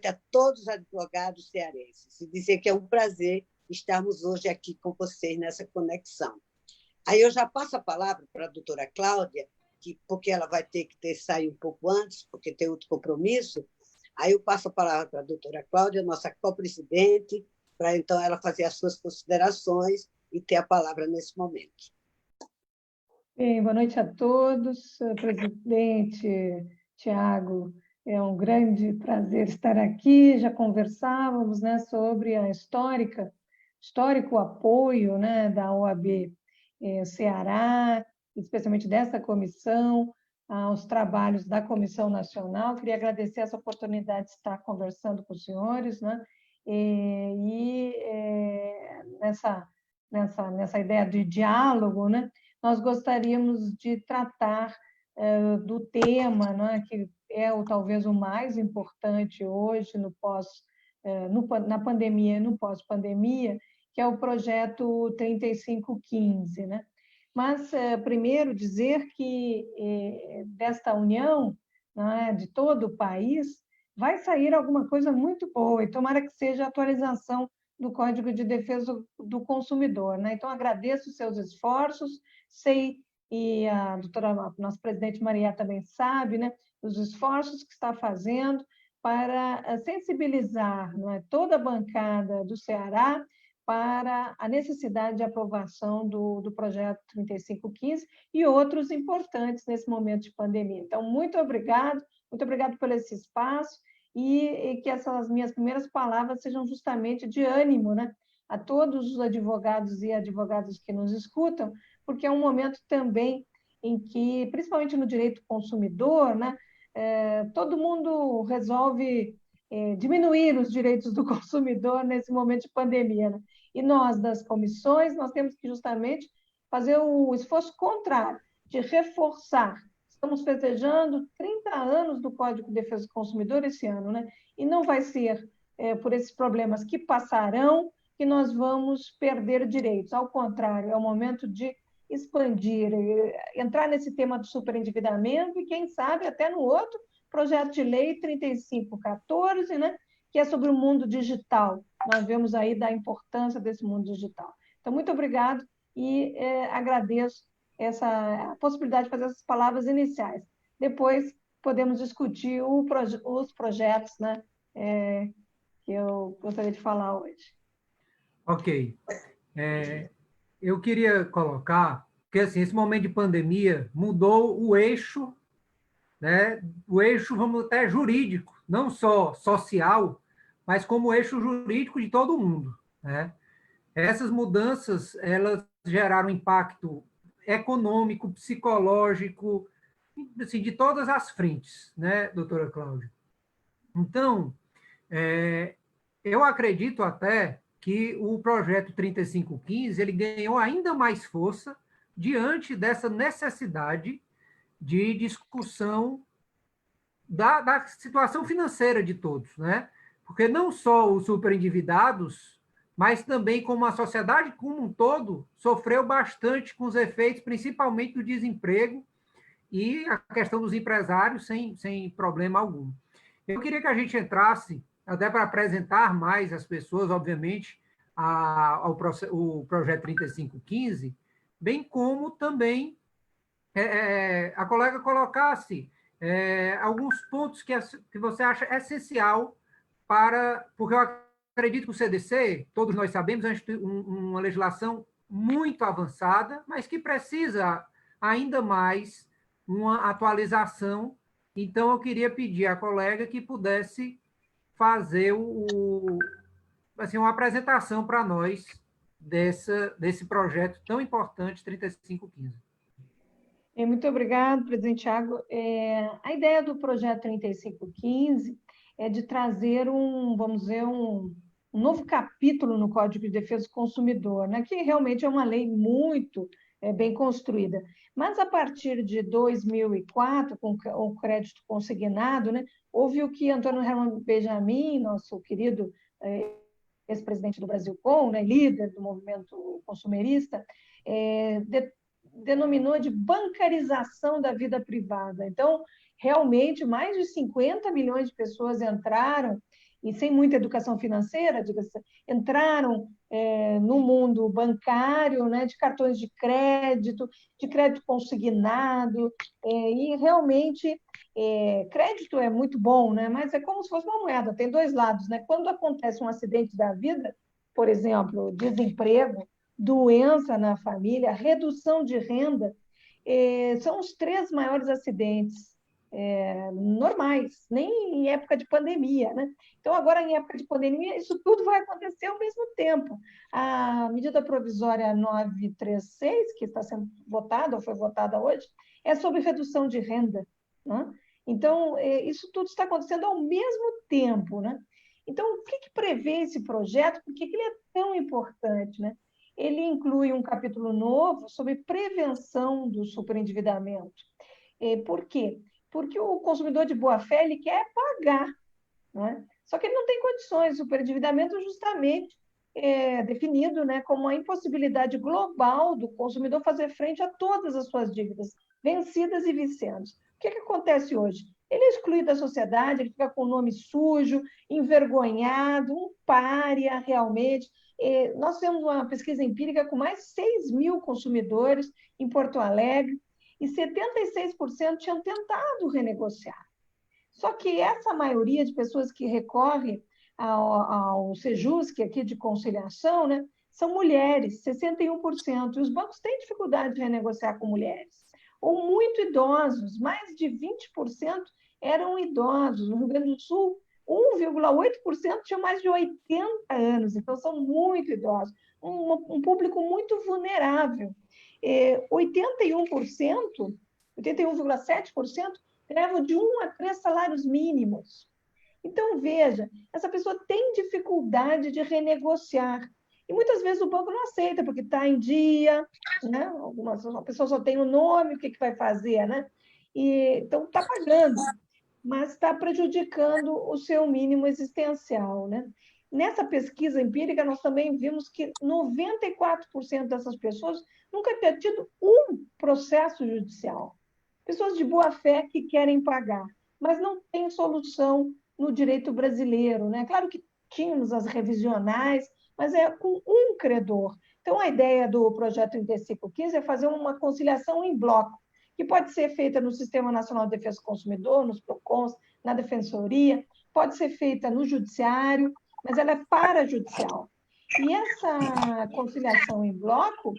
a todos os advogados cearenses e dizer que é um prazer estarmos hoje aqui com vocês nessa conexão. Aí eu já passo a palavra para a doutora Cláudia, porque ela vai ter que sair um pouco antes, porque tem outro compromisso. Aí eu passo a palavra para a doutora Cláudia, nossa co-presidente, para então ela fazer as suas considerações e ter a palavra nesse momento. Bem, boa noite a todos. Presidente Tiago, é um grande prazer estar aqui. Já conversávamos, né, sobre a histórico apoio, né, da OAB Ceará, especialmente dessa comissão, aos trabalhos da Comissão Nacional. Queria agradecer essa oportunidade de estar conversando com os senhores, né, nessa ideia de diálogo, né, nós gostaríamos de tratar do tema, né, que é talvez o mais importante hoje na pandemia e no pós-pandemia, que é o projeto 3515, né? Mas, primeiro, dizer que desta união, né, de todo o país, vai sair alguma coisa muito boa, e tomara que seja a atualização do Código de Defesa do Consumidor, né? Então, agradeço os seus esforços, sei, e a nossa presidente Maria também sabe, né, os esforços que está fazendo para sensibilizar, não é, toda a bancada do Ceará para a necessidade de aprovação do projeto 3515 e outros importantes nesse momento de pandemia. Então, muito obrigado por esse espaço e que essas minhas primeiras palavras sejam justamente de ânimo, né, a todos os advogados e advogadas que nos escutam, porque é um momento também em que, principalmente no direito consumidor, né, todo mundo resolve diminuir os direitos do consumidor nesse momento de pandemia, né? E nós, das comissões, nós temos que justamente fazer o esforço contrário, de reforçar. Estamos festejando 30 anos do Código de Defesa do Consumidor esse ano, né? E não vai ser por esses problemas que passarão que nós vamos perder direitos. Ao contrário, é o momento de expandir, entrar nesse tema do superendividamento e, quem sabe, até no outro projeto de lei 3514, né, que é sobre o mundo digital. Nós vemos aí da importância desse mundo digital. Então, muito obrigado e agradeço a possibilidade de fazer essas palavras iniciais. Depois, podemos discutir os projetos, né, que eu gostaria de falar hoje. Ok. Eu queria colocar que assim, esse momento de pandemia mudou o eixo, né? O eixo, vamos até jurídico, não só social, mas como eixo jurídico de todo mundo, né? Essas mudanças, elas geraram impacto econômico, psicológico, assim, de todas as frentes, né, doutora Cláudia? Então, eu acredito até que o projeto 3515 ele ganhou ainda mais força diante dessa necessidade de discussão da situação financeira de todos, né? Porque não só os superendividados, mas também como a sociedade como um todo sofreu bastante com os efeitos, principalmente do desemprego e a questão dos empresários sem problema algum. Eu queria que a gente entrasse, até para apresentar mais as pessoas, obviamente, o projeto 3515, bem como também a colega colocasse alguns pontos que você acha essencial porque eu acredito que o CDC, todos nós sabemos, é uma legislação muito avançada, mas que precisa ainda mais uma atualização. Então, eu queria pedir à colega que pudesse fazer assim, uma apresentação para nós desse projeto tão importante, 3515. Muito obrigado, presidente Thiago. A ideia do projeto 3515 é de trazer vamos dizer, um novo capítulo no Código de Defesa do Consumidor, né, que realmente é uma lei muito bem construída. Mas, a partir de 2004, com o crédito consignado, né, houve o que Antônio Hermann Benjamin, nosso querido ex-presidente do Brasilcom, né, líder do movimento consumerista, denominou de bancarização da vida privada. Então, realmente, mais de 50 milhões de pessoas entraram e sem muita educação financeira, diga-se, entraram no mundo bancário, né, de cartões de crédito consignado, e realmente crédito é muito bom, né, mas é como se fosse uma moeda, tem dois lados, né? Quando acontece um acidente da vida, por exemplo, desemprego, doença na família, redução de renda, são os três maiores acidentes normais, nem em época de pandemia, né? Então, agora, em época de pandemia, isso tudo vai acontecer ao mesmo tempo. A medida provisória 936, que está sendo votada, ou foi votada hoje, é sobre redução de renda, né? Então, isso tudo está acontecendo ao mesmo tempo, né? Então, o que prevê esse projeto? Por que ele é tão importante, né? Ele inclui um capítulo novo sobre prevenção do superendividamento. Por quê? Porque o consumidor de boa-fé ele quer pagar, não é? Só que ele não tem condições. O superendividamento justamente é definido, né, como a impossibilidade global do consumidor fazer frente a todas as suas dívidas, vencidas e viciantes. O que acontece hoje? Ele é excluído da sociedade, ele fica com o nome sujo, envergonhado, um pária realmente. Nós temos uma pesquisa empírica com mais de 6.000 consumidores em Porto Alegre, e 76% tinham tentado renegociar. Só que essa maioria de pessoas que recorrem ao Sejusc, aqui de conciliação, né, são mulheres, 61%, e os bancos têm dificuldade de renegociar com mulheres. Ou muito idosos, mais de 20% eram idosos. No Rio Grande do Sul, 1,8% tinham mais de 80 anos, então são muito idosos. Um público muito vulnerável. 81,7% levam de 1 a 3 salários mínimos. Então, veja, essa pessoa tem dificuldade de renegociar. E muitas vezes o banco não aceita, porque está em dia, né? A pessoa só tem o nome, o que vai fazer, né? Então, está pagando, mas está prejudicando o seu mínimo existencial, né? Nessa pesquisa empírica, nós também vimos que 94% dessas pessoas nunca ter tido um processo judicial. Pessoas de boa fé que querem pagar, mas não tem solução no direito brasileiro, né? Claro que tínhamos as revisionais, mas é com um credor. Então, a ideia do projeto 3515 é fazer uma conciliação em bloco, que pode ser feita no Sistema Nacional de Defesa do Consumidor, nos PROCONs, na Defensoria, pode ser feita no Judiciário, mas ela é parajudicial. E essa conciliação em bloco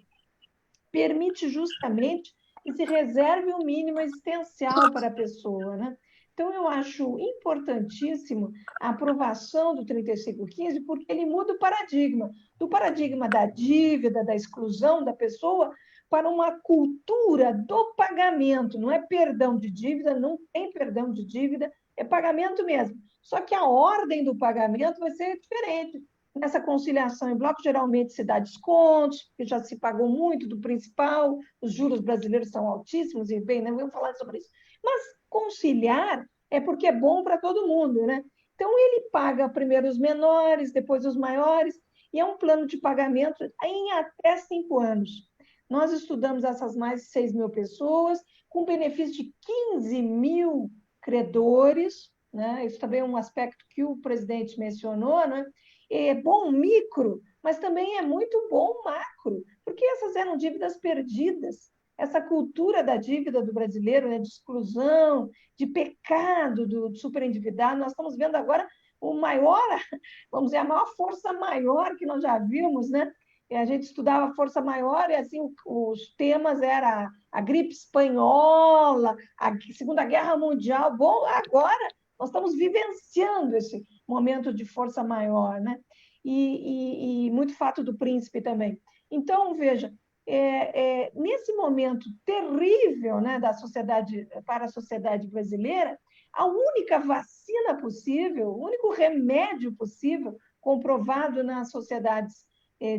permite justamente que se reserve um mínimo existencial para a pessoa, né? Então, eu acho importantíssimo a aprovação do 3515, porque ele muda o paradigma, do paradigma da dívida, da exclusão da pessoa, para uma cultura do pagamento. Não é perdão de dívida, não tem perdão de dívida, é pagamento mesmo. Só que a ordem do pagamento vai ser diferente. Nessa conciliação em bloco, geralmente se dá descontos, porque já se pagou muito do principal, os juros brasileiros são altíssimos, e bem, não vamos falar sobre isso. Mas conciliar é porque é bom para todo mundo, né? Então, ele paga primeiro os menores, depois os maiores, e é um plano de pagamento em até 5 anos. Nós estudamos essas mais de 6.000 pessoas, com benefício de 15.000 credores, né? Isso também é um aspecto que o presidente mencionou, né? É bom micro, mas também é muito bom macro, porque essas eram dívidas perdidas. Essa cultura da dívida do brasileiro, né, de exclusão, de pecado do superendividado, nós estamos vendo agora o maior, vamos dizer, a maior força maior que nós já vimos, né? E a gente estudava força maior e assim os temas eram a gripe espanhola, a Segunda Guerra Mundial. Bom, agora nós estamos vivenciando esse momento de força maior, né? E muito fato do príncipe também. Então, veja, nesse momento terrível, né, da sociedade, para a sociedade brasileira, a única vacina possível, o único remédio possível, comprovado nas sociedades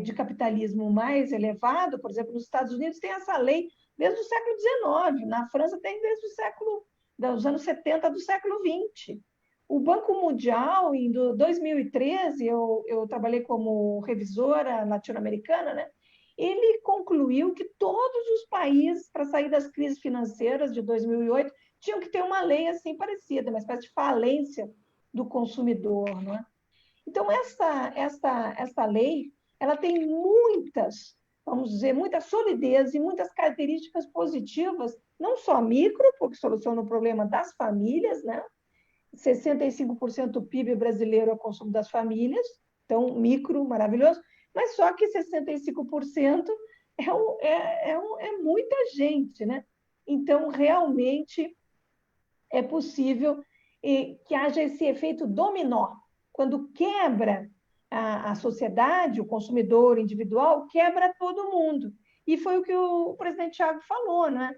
de capitalismo mais elevado, por exemplo, nos Estados Unidos tem essa lei desde o século XIX, na França tem desde dos anos 70 do século XX. O Banco Mundial, em 2013, eu trabalhei como revisora latino-americana, né? Ele concluiu que todos os países, para sair das crises financeiras de 2008, tinham que ter uma lei assim parecida, uma espécie de falência do consumidor, não é? Então, essa lei, ela tem muitas, vamos dizer, muita solidez e muitas características positivas, não só micro, porque soluciona o problema das famílias, né? 65% do PIB brasileiro é o consumo das famílias, então, micro, maravilhoso, mas só que 65% é muita gente, né? Então, realmente, é possível que haja esse efeito dominó. Quando quebra a sociedade, o consumidor individual, quebra todo mundo. E foi o que o presidente Thiago falou, né?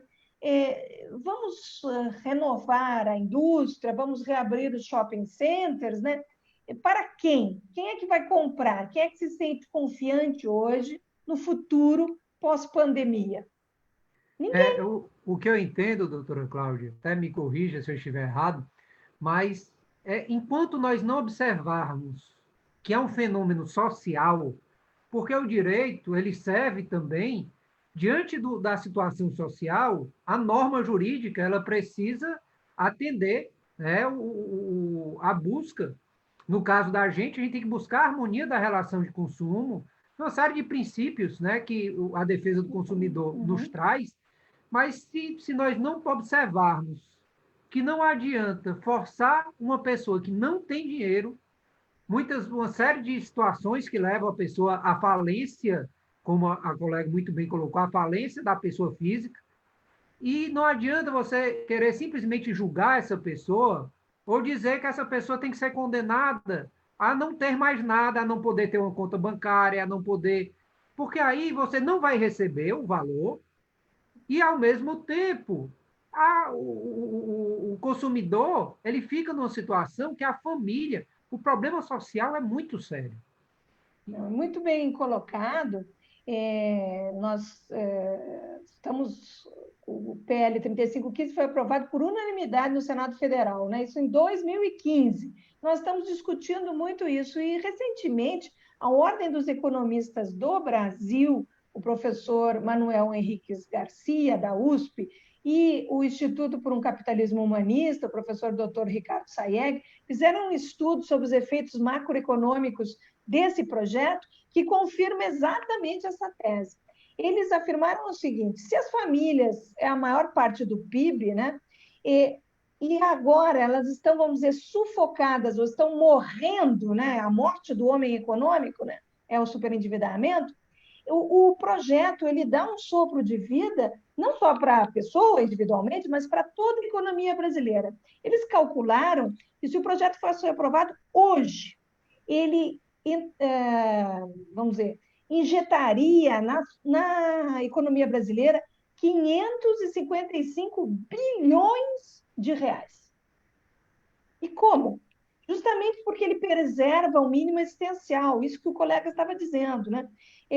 Vamos renovar a indústria, vamos reabrir os shopping centers, né? Para quem? Quem é que vai comprar? Quem é que se sente confiante hoje no futuro pós-pandemia? Ninguém. O que eu entendo, doutora Cláudia, até me corrija se eu estiver errado, mas enquanto nós não observarmos que é um fenômeno social, porque o direito ele serve também, diante da situação social, a norma jurídica ela precisa atender, né, a busca. No caso da gente, a gente tem que buscar a harmonia da relação de consumo, uma série de princípios, né, que a defesa do consumidor nos traz, mas se nós não observarmos que não adianta forçar uma pessoa que não tem dinheiro, uma série de situações que levam a pessoa à falência, como a colega muito bem colocou, a falência da pessoa física, e não adianta você querer simplesmente julgar essa pessoa ou dizer que essa pessoa tem que ser condenada a não ter mais nada, a não poder ter uma conta bancária, a não poder... Porque aí você não vai receber o valor e, ao mesmo tempo, o consumidor ele fica numa situação que a família, o problema social é muito sério. Muito bem colocado. Nós estamos... O PL 3515 foi aprovado por unanimidade no Senado Federal, né? Isso em 2015. Nós estamos discutindo muito isso. E, recentemente, a Ordem dos Economistas do Brasil, o professor Manuel Henriques Garcia, da USP, e o Instituto por um Capitalismo Humanista, o professor Dr. Ricardo Sayeg, fizeram um estudo sobre os efeitos macroeconômicos desse projeto que confirma exatamente essa tese. Eles afirmaram o seguinte: se as famílias é a maior parte do PIB, né, e agora elas estão, vamos dizer, sufocadas ou estão morrendo, né, a morte do homem econômico, né, é o superendividamento, o projeto ele dá um sopro de vida não só para a pessoa individualmente, mas para toda a economia brasileira. Eles calcularam que se o projeto fosse aprovado hoje, ele, vamos dizer, injetaria na economia brasileira 555 bilhões de reais. E como? Justamente porque ele preserva o mínimo existencial, isso que o colega estava dizendo, né?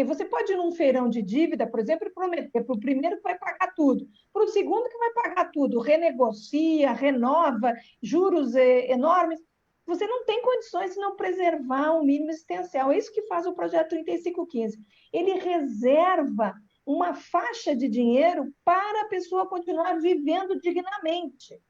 Você pode ir num feirão de dívida, por exemplo, e prometer para o primeiro que vai pagar tudo, para o segundo que vai pagar tudo, renegocia, renova, juros enormes. Você não tem condições de não preservar o mínimo existencial. É isso que faz o projeto 3515. Ele reserva uma faixa de dinheiro para a pessoa continuar vivendo dignamente.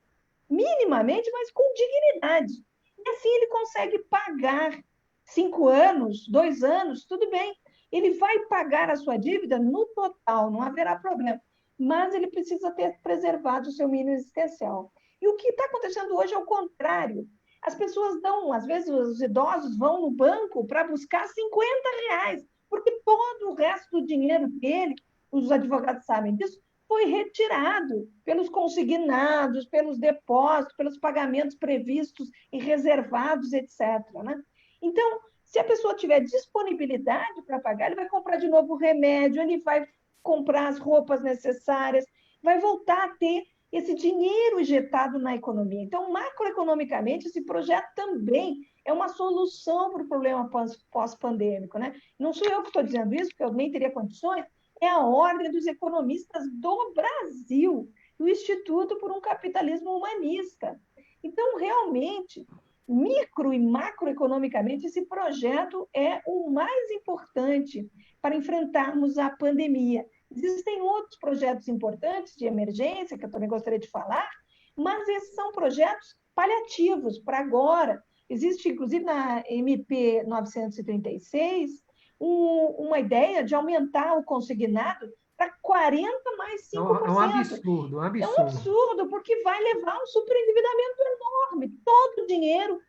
Minimamente, mas com dignidade. E assim ele consegue pagar 5 anos, 2 anos, tudo bem. Ele vai pagar a sua dívida no total, não haverá problema. Mas ele precisa ter preservado o seu mínimo existencial. E o que está acontecendo hoje é o contrário. As pessoas dão, às vezes os idosos vão no banco para buscar 50 reais, porque todo o resto do dinheiro dele, os advogados sabem disso, foi retirado pelos consignados, pelos depósitos, pelos pagamentos previstos e reservados, etc. Né? Então, se a pessoa tiver disponibilidade para pagar, ele vai comprar de novo o remédio, ele vai comprar as roupas necessárias, vai voltar a ter esse dinheiro injetado na economia. Então, macroeconomicamente, esse projeto também é uma solução para o problema pós-pandêmico. Né? Não sou eu que estou dizendo isso, porque eu nem teria condições, é a Ordem dos Economistas do Brasil, o Instituto por um Capitalismo Humanista. Então, realmente, micro e macroeconomicamente, esse projeto é o mais importante para enfrentarmos a pandemia. Existem outros projetos importantes de emergência, que eu também gostaria de falar, mas esses são projetos paliativos para agora, Existe, inclusive, na MP 936, uma ideia de aumentar o consignado para 40 mais 5%. É um absurdo, um É um absurdo. absurdo, porque vai levar um superendividamento enorme. Todo o dinheiro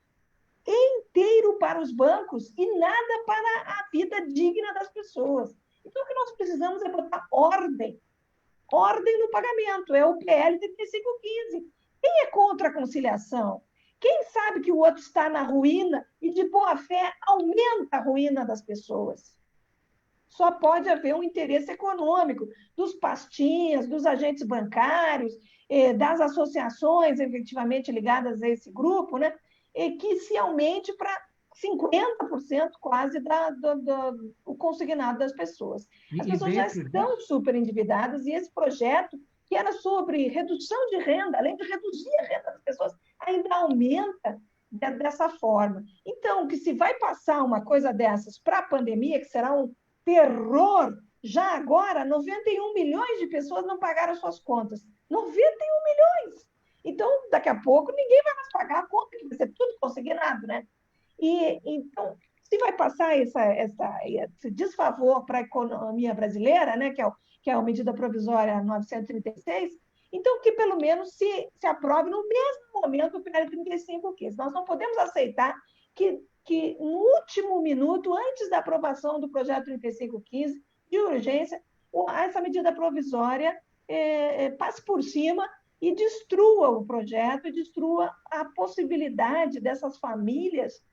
inteiro para os bancos e nada para a vida digna das pessoas. Então, o que nós precisamos é botar ordem no pagamento, é o PL 3515. Quem é contra a conciliação? Quem sabe que o outro está na ruína e, de boa fé, aumenta a ruína das pessoas? Só pode haver um interesse econômico dos pastinhas, dos agentes bancários, das associações efetivamente ligadas a esse grupo, né? Que se aumente para 50% quase do consignado das pessoas. As pessoas já estão super endividadas e esse projeto, que era sobre redução de renda, além de reduzir a renda das pessoas, ainda aumenta dessa forma. Então, que se vai passar uma coisa dessas para a pandemia, que será um terror, já agora 91 milhões de pessoas não pagaram suas contas. 91 milhões! Então, daqui a pouco, ninguém vai mais pagar a conta, que vai ser tudo consignado, né? E, então, se vai passar esse desfavor para a economia brasileira, né, que é a medida provisória 936, então que pelo menos se aprove no mesmo momento o PL 3515. Nós não podemos aceitar que no último minuto, antes da aprovação do projeto 3515, de urgência, essa medida provisória passe por cima e destrua o projeto, e destrua a possibilidade dessas famílias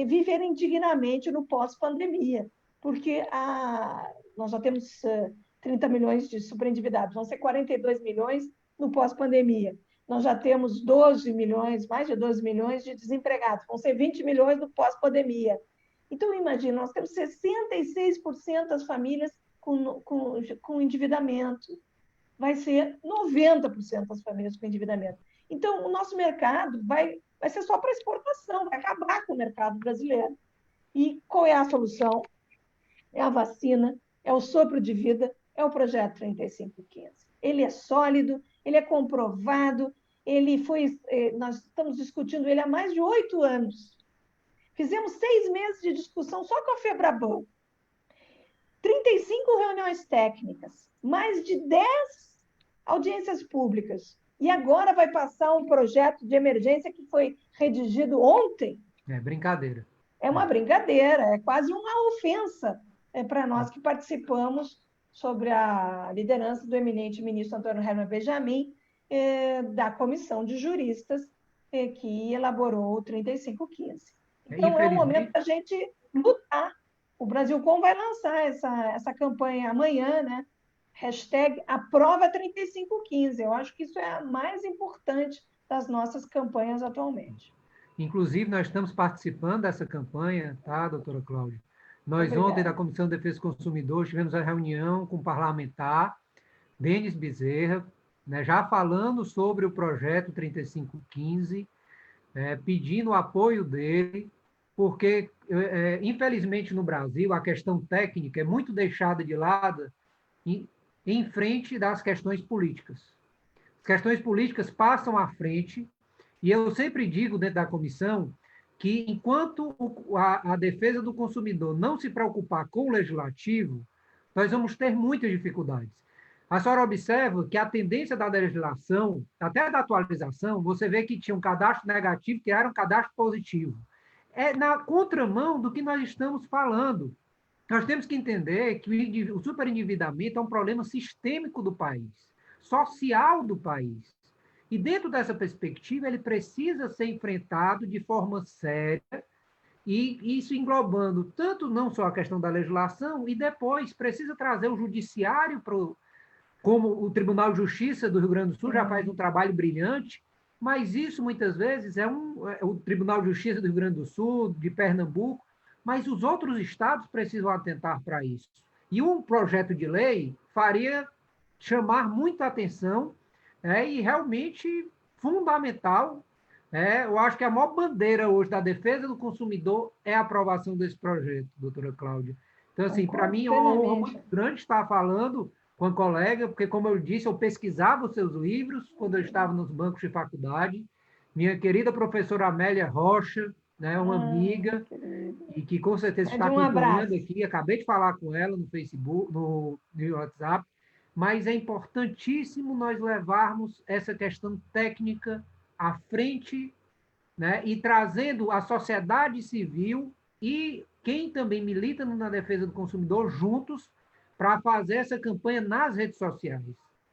viverem dignamente no pós-pandemia, porque nós já temos 30 milhões de superendividados, vão ser 42 milhões no pós-pandemia. Nós já temos 12 milhões, mais de 12 milhões de desempregados, vão ser 20 milhões no pós-pandemia. Então, imagina, nós temos 66% das famílias com endividamento, vai ser 90% das famílias com endividamento. Então, o nosso mercado vai ser só para exportação, vai acabar com o mercado brasileiro. E qual é a solução? É a vacina, é o sopro de vida, é o projeto 3515. Ele é sólido, ele é comprovado, nós estamos discutindo ele há mais de 8 anos. Fizemos 6 meses de discussão só com a FEBRABAN. 35 reuniões técnicas, mais de 10 audiências públicas. E agora vai passar um projeto de emergência que foi redigido ontem. É brincadeira. É uma brincadeira, é quase uma ofensa para nós que participamos sob a liderança do eminente ministro Antônio Herman Benjamin, da comissão de juristas que elaborou o 3515. Então, é o momento da gente lutar. O Brasilcom vai lançar essa campanha amanhã, né? #aprova 3515. Eu acho que isso é a mais importante das nossas campanhas atualmente. Inclusive, nós estamos participando dessa campanha, tá, doutora Cláudia? Nós ontem, da Comissão de Defesa do Consumidor, tivemos a reunião com o parlamentar, Denis Bezerra, né, já falando sobre o projeto 3515, pedindo o apoio dele, porque, infelizmente, no Brasil, a questão técnica é muito deixada de lado em frente das questões políticas. As questões políticas passam à frente, e eu sempre digo dentro da comissão que, enquanto a defesa do consumidor não se preocupar com o legislativo, nós vamos ter muitas dificuldades. A senhora observa que a tendência da legislação, até da atualização, você vê que tinha um cadastro negativo, que era um cadastro positivo. É na contramão do que nós estamos falando. Nós temos que entender que o superendividamento é um problema sistêmico do país, social do país. E dentro dessa perspectiva, ele precisa ser enfrentado de forma séria, e isso englobando tanto não só a questão da legislação, e depois precisa trazer o judiciário, como o Tribunal de Justiça do Rio Grande do Sul já faz um trabalho brilhante, mas isso muitas vezes é o Tribunal de Justiça do Rio Grande do Sul, de Pernambuco, mas os outros estados precisam atentar para isso. E um projeto de lei faria chamar muita atenção, e realmente fundamental. Eu acho que a maior bandeira hoje da defesa do consumidor é a aprovação desse projeto, doutora Cláudia. Então, assim, para mim é uma honra muito grande estar falando com a colega, porque, como eu disse, eu pesquisava os seus livros quando eu estava nos bancos de faculdade, minha querida professora Amélia Rocha, né, uma amiga, e que com certeza está acompanhando aqui. Acabei de falar com ela no Facebook, no WhatsApp, mas é importantíssimo nós levarmos essa questão técnica à frente, né, e trazendo a sociedade civil e quem também milita na defesa do consumidor juntos para fazer essa campanha nas redes sociais,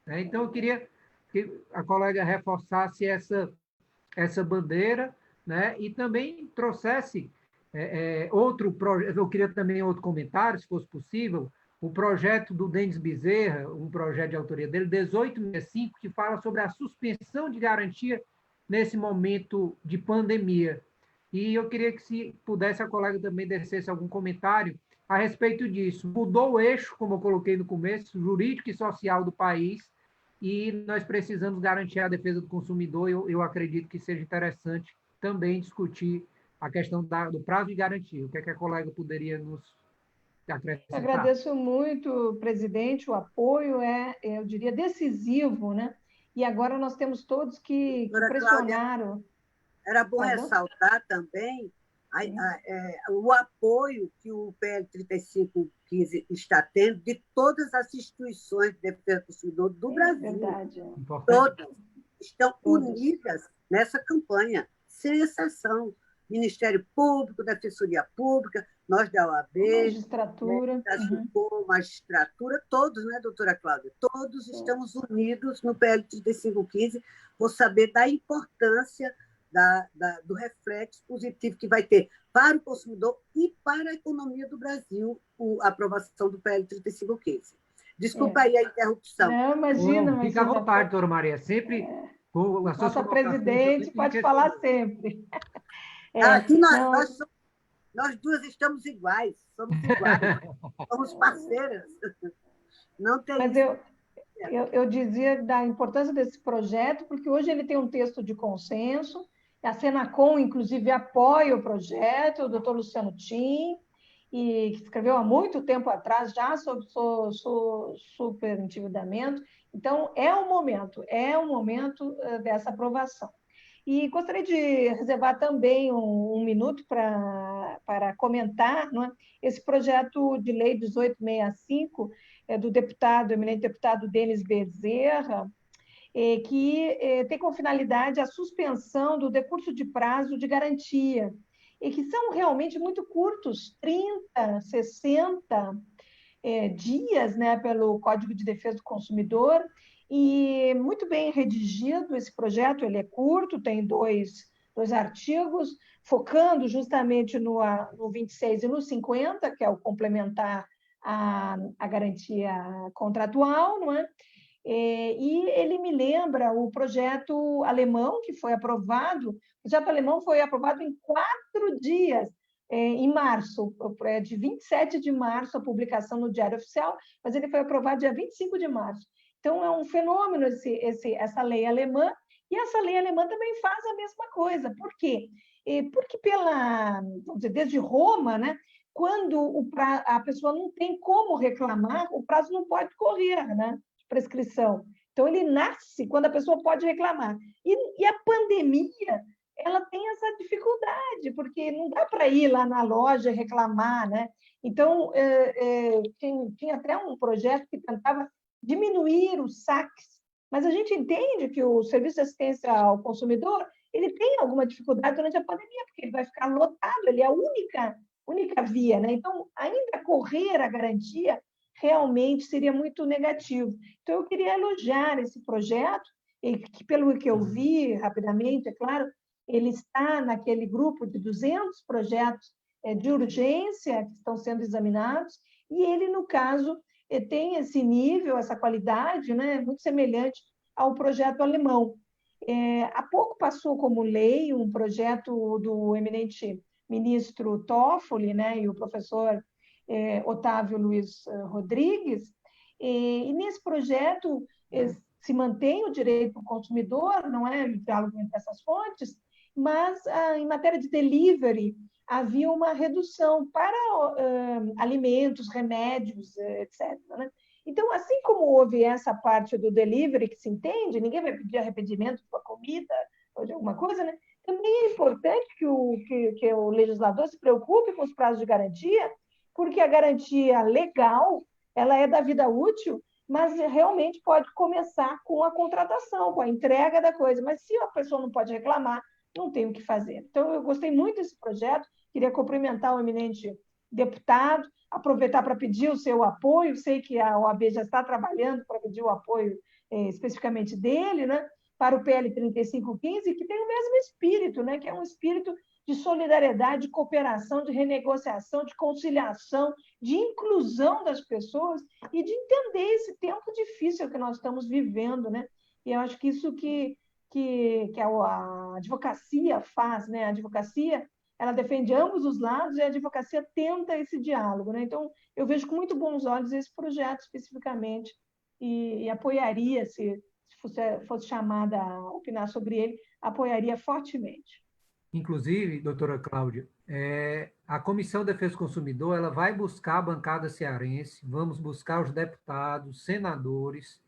né? Então, eu queria que a colega reforçasse essa bandeira, né? E também trouxesse outro projeto. Eu queria também outro comentário, se fosse possível, o projeto do Denis Bezerra, um projeto de autoria dele, 1865, que fala sobre a suspensão de garantia nesse momento de pandemia. E eu queria que, se pudesse, a colega também descesse algum comentário a respeito disso. Mudou o eixo, como eu coloquei no começo, jurídico e social do país, e nós precisamos garantir a defesa do consumidor. Eu acredito que seja interessante também discutir a questão do prazo de garantia. O que é que a colega poderia nos acrescentar? Agradeço muito, presidente, o apoio eu diria, decisivo, né? E agora nós temos todos que pressionar. Cláudia, era bom ressaltar também o apoio que o PL 3515 está tendo de todas as instituições de defesa do consumidor do Brasil. Verdade. Todas estão unidas nessa campanha, sem exceção. Ministério Público, Defensoria Pública, nós da OAB, magistratura, da SUCOM, magistratura, todos, né, doutora Cláudia? Todos estamos unidos no PL 3515 por saber da importância do reflexo positivo que vai ter para o consumidor e para a economia do Brasil a aprovação do PL 3515. Desculpa aí a interrupção. Não, imagina. Fica à vontade, doutora Maria. Sempre com as suas nossa presidente pode falar sempre. Aqui nós duas estamos iguais, somos parceiras. Não tem Mas eu dizia da importância desse projeto, porque hoje ele tem um texto de consenso, a Senacom, inclusive, apoia o projeto, o doutor Luciano Tim, que escreveu há muito tempo atrás já sobre superendividamento. Então, é um momento dessa aprovação. E gostaria de reservar também um minuto para comentar, não é, esse projeto de lei 1865 do eminente deputado Denis Bezerra, que tem como finalidade a suspensão do decurso de prazo de garantia, e que são realmente muito curtos, 30, 60 dias, né, pelo Código de Defesa do Consumidor, e muito bem redigido esse projeto. Ele é curto, tem dois artigos, focando justamente no 26 e no 50, que é o complementar à garantia contratual, não é? E ele me lembra o projeto alemão, que foi aprovado. O projeto alemão foi aprovado em 4 dias, em março, de 27 de março, a publicação no Diário Oficial, mas ele foi aprovado dia 25 de março. Então, é um fenômeno essa lei alemã, e essa lei alemã também faz a mesma coisa. Por quê? Porque vamos dizer, desde Roma, né, quando a pessoa não tem como reclamar, o prazo não pode correr, né, de prescrição. Então, ele nasce quando a pessoa pode reclamar. E a pandemia, ela tem essa dificuldade, porque não dá para ir lá na loja e reclamar, né? Então, tinha até um projeto que tentava diminuir os saques, mas a gente entende que o serviço de assistência ao consumidor ele tem alguma dificuldade durante a pandemia, porque ele vai ficar lotado, ele é a única via, né? Então, ainda correr a garantia realmente seria muito negativo. Então, eu queria elogiar esse projeto, e que, pelo que eu vi rapidamente, é claro, ele está naquele grupo de 200 projetos de urgência que estão sendo examinados, e ele, no caso, tem esse nível, essa qualidade, né, muito semelhante ao projeto alemão. Há pouco passou como lei um projeto do eminente ministro Toffoli, né, e o professor Otávio Luiz Rodrigues, e nesse projeto se mantém o direito do consumidor, não é, o diálogo entre essas fontes, mas em matéria de delivery havia uma redução para alimentos, remédios, etc. Né? Então, assim como houve essa parte do delivery que se entende, ninguém vai pedir arrependimento para comida, ou de alguma coisa, né? Também é importante que o legislador se preocupe com os prazos de garantia, porque a garantia legal ela é da vida útil, mas realmente pode começar com a contratação, com a entrega da coisa. Mas se a pessoa não pode reclamar, não tem o que fazer. Então, eu gostei muito desse projeto, queria cumprimentar o eminente deputado, aproveitar para pedir o seu apoio, sei que a OAB já está trabalhando para pedir o apoio especificamente dele, né, para o PL 3515, que tem o mesmo espírito, né, que é um espírito de solidariedade, de cooperação, de renegociação, de conciliação, de inclusão das pessoas e de entender esse tempo difícil que nós estamos vivendo, né? E eu acho que isso que a advocacia faz, né? A advocacia ela defende ambos os lados e a advocacia tenta esse diálogo, né? Então, eu vejo com muito bons olhos esse projeto especificamente e apoiaria, se fosse chamada a opinar sobre ele, apoiaria fortemente. Inclusive, doutora Cláudia, a Comissão de Defesa do Consumidor ela vai buscar a bancada cearense, vamos buscar os deputados, senadores,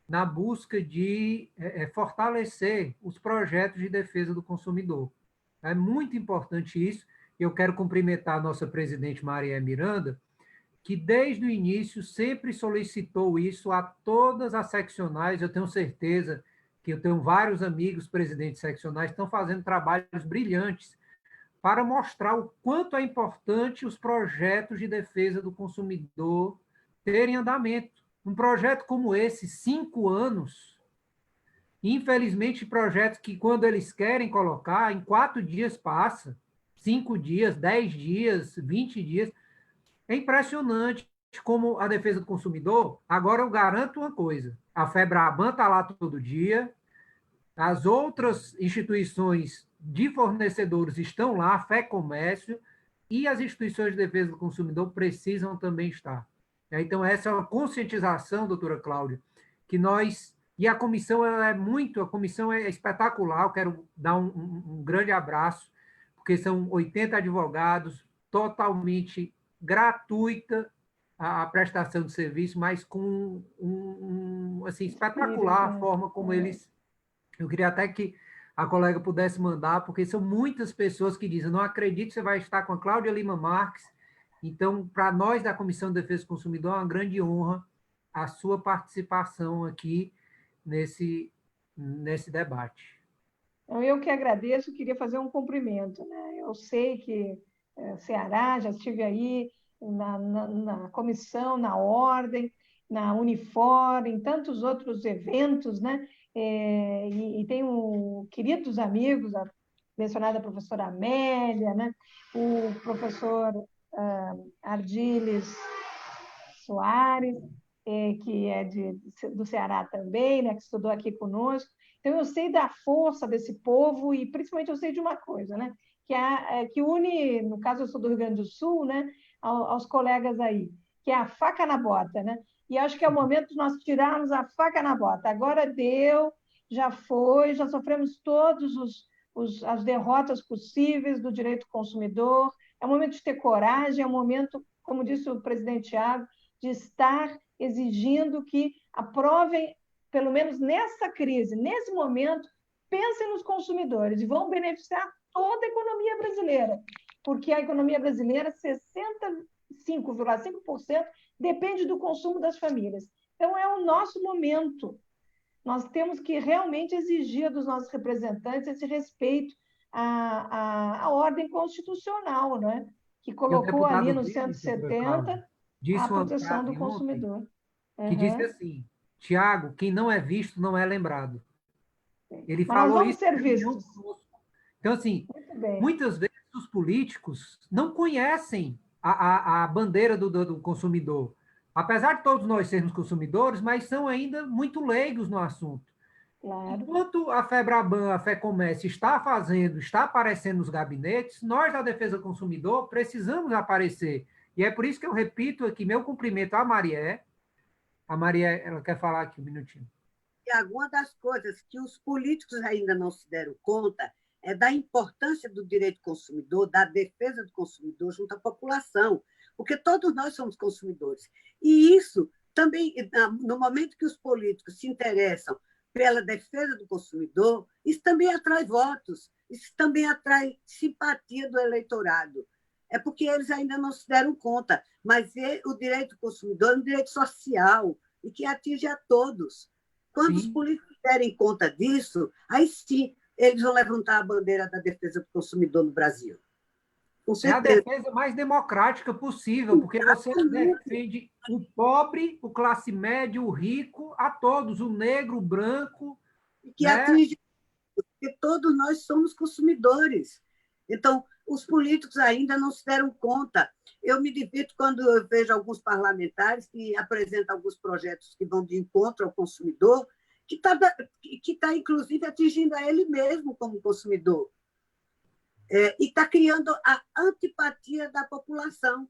na busca de fortalecer os projetos de defesa do consumidor. É muito importante isso. Eu quero cumprimentar a nossa presidente Maria Miranda, que desde o início sempre solicitou isso a todas as seccionais. Eu tenho certeza que eu tenho vários amigos presidentes seccionais que estão fazendo trabalhos brilhantes para mostrar o quanto é importante os projetos de defesa do consumidor terem andamento. Um projeto como esse, 5 anos, infelizmente, projetos que, quando eles querem colocar, em 4 dias passa, 5 dias, 10 dias, 20 dias. É impressionante como a defesa do consumidor. Agora eu garanto uma coisa: a FEBRABAN está lá todo dia, as outras instituições de fornecedores estão lá, a FEComércio, e as instituições de defesa do consumidor precisam também estar. Então, essa é uma conscientização, doutora Cláudia, que nós. E a comissão a comissão é espetacular. Eu quero dar um grande abraço, porque são 80 advogados, totalmente gratuita a prestação de serviço, mas com assim, espetacular a forma como eles. Eu queria até que a colega pudesse mandar, porque são muitas pessoas que dizem: não acredito que você vai estar com a Cláudia Lima Marques. Então, para nós da Comissão de Defesa do Consumidor, é uma grande honra a sua participação aqui nesse debate. Então, eu que agradeço, queria fazer um cumprimento, né? Eu sei que Ceará, já estive aí na comissão, na ordem, na Unifor, em tantos outros eventos, né? E tenho queridos amigos, a mencionada professora Amélia, né? O professor Ardiles Soares, que é do Ceará também, né? Que estudou aqui conosco. Então, eu sei da força desse povo e, principalmente, eu sei de uma coisa, né? Que une, no caso, eu sou do Rio Grande do Sul, né? Aos colegas aí, que é a faca na bota, né? E acho que é o momento de nós tirarmos a faca na bota. Agora deu, já foi, já sofremos todas as derrotas possíveis do direito do consumidor. É o momento de ter coragem, é o momento, como disse o presidente Thiago, de estar exigindo que aprovem, pelo menos nessa crise, nesse momento, pensem nos consumidores e vão beneficiar toda a economia brasileira, porque a economia brasileira, 65,5%, depende do consumo das famílias. Então, é o nosso momento. Nós temos que realmente exigir dos nossos representantes esse respeito à ordem constitucional, né? Que colocou ali no 170 a proteção do consumidor. Que disse assim: Tiago, quem não é visto não é lembrado. Ele Mas falou nós vamos isso. Ser vistos. Então, assim, muitas vezes os políticos não conhecem a bandeira do consumidor. Apesar de todos nós sermos consumidores, mas são ainda muito leigos no assunto. Claro. Enquanto a FEBRABAN, a FEComércio está aparecendo nos gabinetes, nós da Defesa do Consumidor precisamos aparecer. E é por isso que eu repito aqui meu cumprimento à Marié. A Marié, ela quer falar aqui um minutinho. Tiago, uma das coisas que os políticos ainda não se deram conta é da importância do direito do consumidor, da defesa do consumidor junto à população, porque todos nós somos consumidores. E isso também, no momento que os políticos se interessam pela defesa do consumidor, isso também atrai votos, isso também atrai simpatia do eleitorado. É porque eles ainda não se deram conta, mas o direito do consumidor é um direito social e que atinge a todos. Quando os políticos derem conta disso, aí sim eles vão levantar a bandeira da defesa do consumidor no Brasil. Com certeza. É a defesa mais democrática possível, porque você defende o pobre, o classe média, o rico, a todos, o negro, o branco. E que atinge, porque todos nós somos consumidores. Então, os políticos ainda não se deram conta. Eu me divirto quando eu vejo alguns parlamentares que apresentam alguns projetos que vão de encontro ao consumidor, que está, inclusive, atingindo a ele mesmo como consumidor. E está criando a antipatia da população.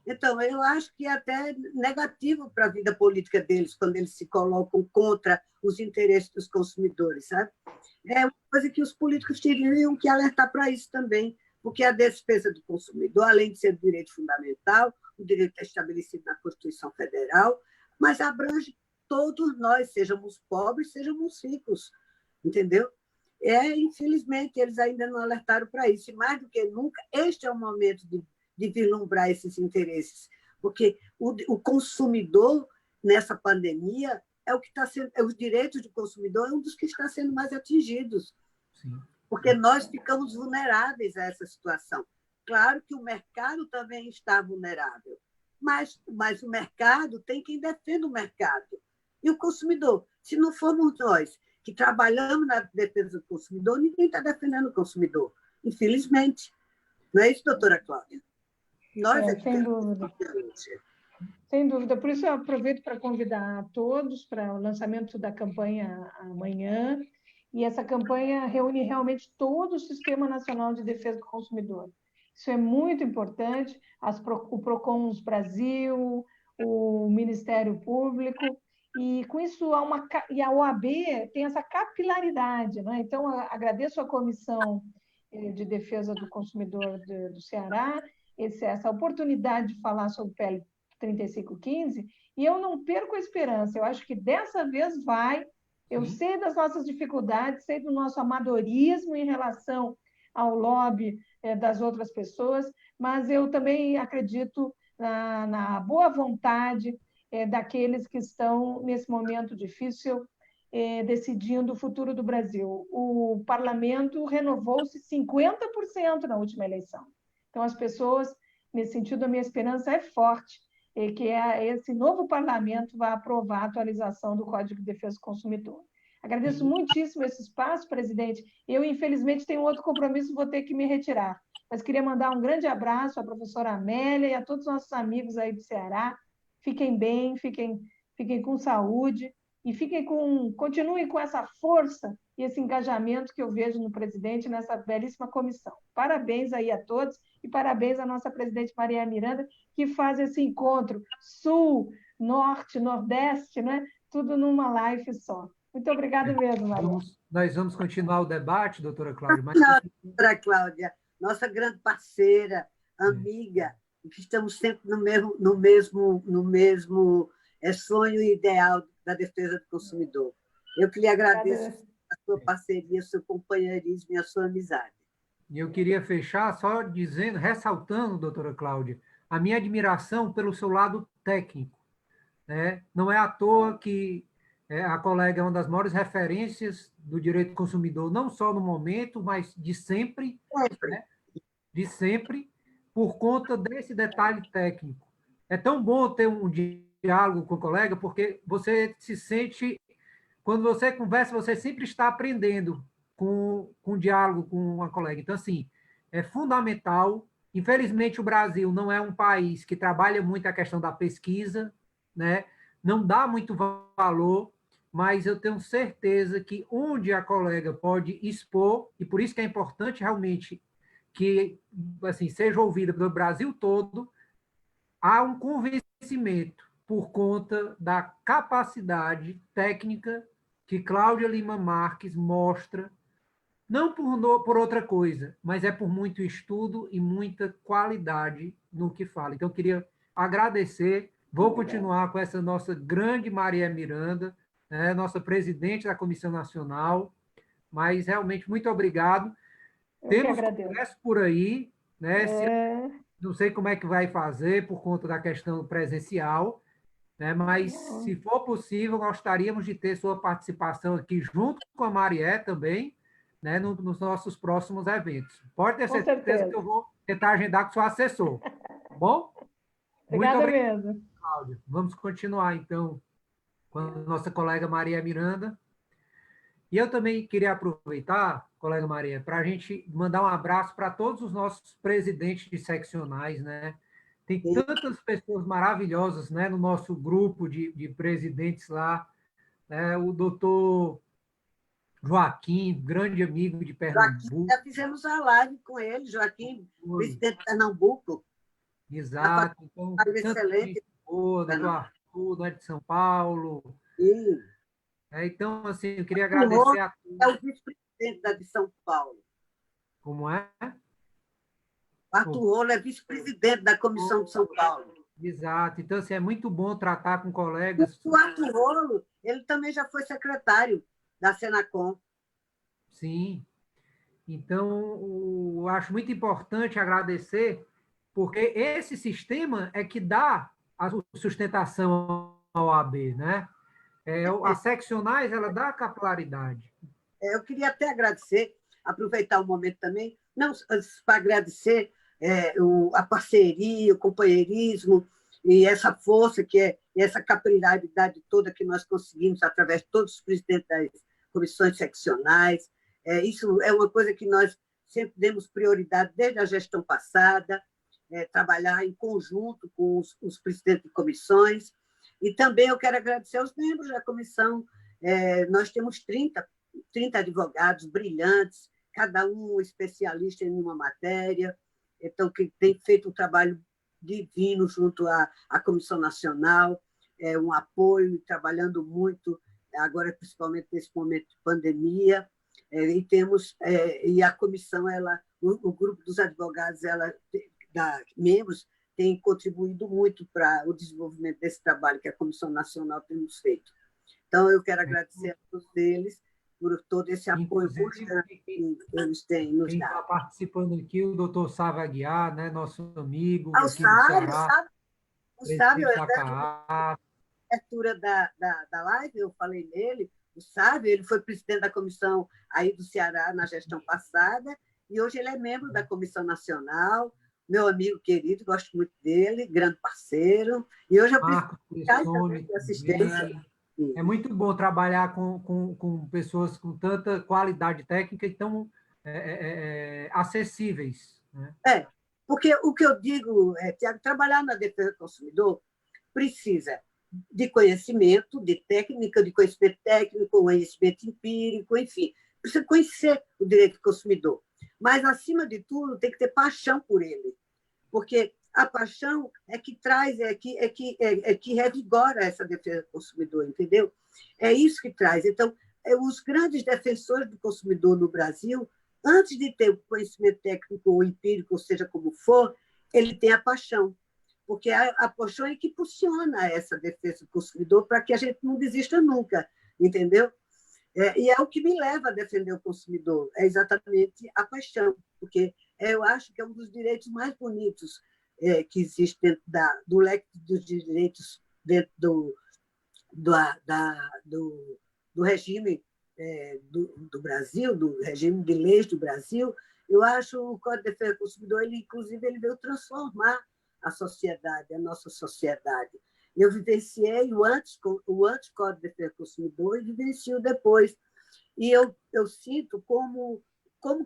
Então, eu acho que é até negativo para a vida política deles, quando eles se colocam contra os interesses dos consumidores, sabe? É uma coisa que os políticos teriam que alertar para isso também, porque a defesa do consumidor, além de ser um direito fundamental, o direito é estabelecido na Constituição Federal, mas abrange todos nós, sejamos pobres, sejamos ricos, entendeu? Infelizmente, eles ainda não alertaram para isso. E, mais do que nunca, este é o momento de vislumbrar esses interesses, porque o consumidor, nessa pandemia, é o que está sendo, os direitos do consumidor é um dos que está sendo mais atingidos, sim, porque nós ficamos vulneráveis a essa situação. Claro que o mercado também está vulnerável, mas o mercado tem quem defenda o mercado. E o consumidor, se não formos nós que trabalhamos na defesa do consumidor, ninguém está defendendo o consumidor, infelizmente. Não é isso, doutora Cláudia? Nós sem dúvida. Sem dúvida. Por isso, eu aproveito para convidar a todos para o lançamento da campanha amanhã. E essa campanha reúne realmente todo o Sistema Nacional de Defesa do Consumidor. Isso é muito importante. O PROCONs Brasil, o Ministério Público. E com isso, e a OAB tem essa capilaridade, né? Então, agradeço à Comissão de Defesa do Consumidor do Ceará essa oportunidade de falar sobre o PL 3515, e eu não perco a esperança. Eu acho que dessa vez vai. Eu sei das nossas dificuldades, sei do nosso amadorismo em relação ao lobby das outras pessoas, mas eu também acredito na boa vontade daqueles que estão, nesse momento difícil, decidindo o futuro do Brasil. O parlamento renovou-se 50% na última eleição. Então, as pessoas, nesse sentido, a minha esperança é forte, que esse novo parlamento vai aprovar a atualização do Código de Defesa do Consumidor. Agradeço muitíssimo esse espaço, presidente. Eu, infelizmente, tenho outro compromisso, vou ter que me retirar. Mas queria mandar um grande abraço à professora Amélia e a todos os nossos amigos aí do Ceará. Fiquem bem, fiquem com saúde e continuem com essa força e esse engajamento que eu vejo no presidente nessa belíssima comissão. Parabéns aí a todos e parabéns à nossa presidente Maria Miranda, que faz esse encontro Sul, Norte, Nordeste, né? Tudo numa live só. Muito obrigada mesmo, Maria. Nós vamos continuar o debate, doutora Cláudia. Doutora Cláudia, nossa grande parceira, amiga, que estamos sempre no mesmo sonho ideal da defesa do consumidor. Eu que lhe agradeço a sua parceria, o seu companheirismo e a sua amizade. E eu queria fechar só ressaltando, doutora Cláudia, a minha admiração pelo seu lado técnico, né? Não é à toa que a colega é uma das maiores referências do direito do consumidor, não só no momento, mas de sempre, né? De sempre, por conta desse detalhe técnico. É tão bom ter um diálogo com o colega, porque você se sente, quando você conversa, você sempre está aprendendo com diálogo com uma colega. Então, assim, é fundamental. Infelizmente, o Brasil não é um país que trabalha muito a questão da pesquisa, né? Não dá muito valor, mas eu tenho certeza que onde a colega pode expor, e por isso que é importante realmente que assim, seja ouvida pelo Brasil todo, há um convencimento por conta da capacidade técnica que Cláudia Lima Marques mostra, não por outra coisa, mas é por muito estudo e muita qualidade no que fala. Então, eu queria agradecer, vou continuar com essa nossa grande Maria Miranda, né, nossa presidente da Comissão Nacional, mas realmente muito obrigado. Eu que Temos agradeço. congresso por aí, né? É, Não sei como é que vai fazer por conta da questão presencial, né? Mas, se for possível, gostaríamos de ter sua participação aqui, junto com a Marié também, né? Nos nossos próximos eventos. Pode ter com certeza que certeza. eu vou tentar agendar com o seu assessor, tá bom? Muito Obrigada obrigado, mesmo. Cláudio. Vamos continuar, então, com a nossa colega Maria Miranda. E eu também queria aproveitar, colega Maria, para a gente mandar um abraço para todos os nossos presidentes de seccionais, né? Tem tantas pessoas maravilhosas, né, no nosso grupo de presidentes lá, né? O doutor Joaquim, grande amigo de Joaquim, Pernambuco. já fizemos a live com ele, Joaquim, presidente de Pernambuco, já faz Exato. Então, um trabalho tanta excelente. gente boa, doutor Pernambuco. Arthur, né, de São Paulo. Sim. Então, assim, eu queria O agradecer Rolo a é todos. o vice-presidente da de São Paulo. Como é? Arthur Rolo é vice-presidente da Comissão de São Paulo. Exato. Então, assim, é muito bom tratar com colegas. O Arthur Rolo, ele também já foi secretário da Senacom. Sim. Então, eu acho muito importante agradecer, porque esse sistema é que dá a sustentação ao AB, né? As seccionais, ela dá a capilaridade. Eu queria até agradecer, aproveitar o momento também, não para agradecer a parceria, o companheirismo e essa força e essa capilaridade toda que nós conseguimos através de todos os presidentes das comissões seccionais. Isso é uma coisa que nós sempre demos prioridade desde a gestão passada, trabalhar em conjunto com os presidentes de comissões. E também eu quero agradecer aos membros da comissão. Nós temos 30 advogados brilhantes, cada um especialista em uma matéria, então, que tem feito um trabalho divino junto à Comissão Nacional, um apoio, trabalhando muito, agora principalmente nesse momento de pandemia, e a comissão, o grupo dos advogados, membros, tem contribuído muito para o desenvolvimento desse trabalho que a Comissão Nacional temos feito. Então, eu quero agradecer a todos eles por todo esse apoio constante que eles têm nos dado. Quem está participando aqui, o doutor Sávio Aguiar, né, nosso amigo O aqui do Ceará. O Sávio, na abertura da live, eu falei nele, o Sávio, ele foi presidente da comissão aí do Ceará na gestão passada, e hoje ele é membro da Comissão Nacional, meu amigo querido, gosto muito dele, grande parceiro, e hoje eu preciso de assistência. É muito bom trabalhar com pessoas com tanta qualidade técnica e tão acessíveis. Né? Porque o que eu digo, Tiago, trabalhar na defesa do consumidor precisa de conhecimento, de técnica, de conhecimento técnico, conhecimento empírico, enfim. Precisa conhecer o direito do consumidor. Mas, acima de tudo, tem que ter paixão por ele. Porque a paixão é que traz, é que revigora essa defesa do consumidor, entendeu? É isso que traz. Então, os grandes defensores do consumidor no Brasil, antes de ter o conhecimento técnico ou empírico, ou seja como for, ele tem a paixão. Porque a paixão é que impulsiona essa defesa do consumidor para que a gente não desista nunca, entendeu? E é o que me leva a defender o consumidor, é exatamente a paixão, porque eu acho que é um dos direitos mais bonitos que existe dentro do leque dos direitos dentro do regime do Brasil, do regime de leis do Brasil. Eu acho o Código de Defesa do Consumidor, inclusive, ele veio transformar a sociedade, a nossa sociedade. Eu vivenciei o antes-Código de Defesa do Consumidor e vivencio depois. E eu sinto como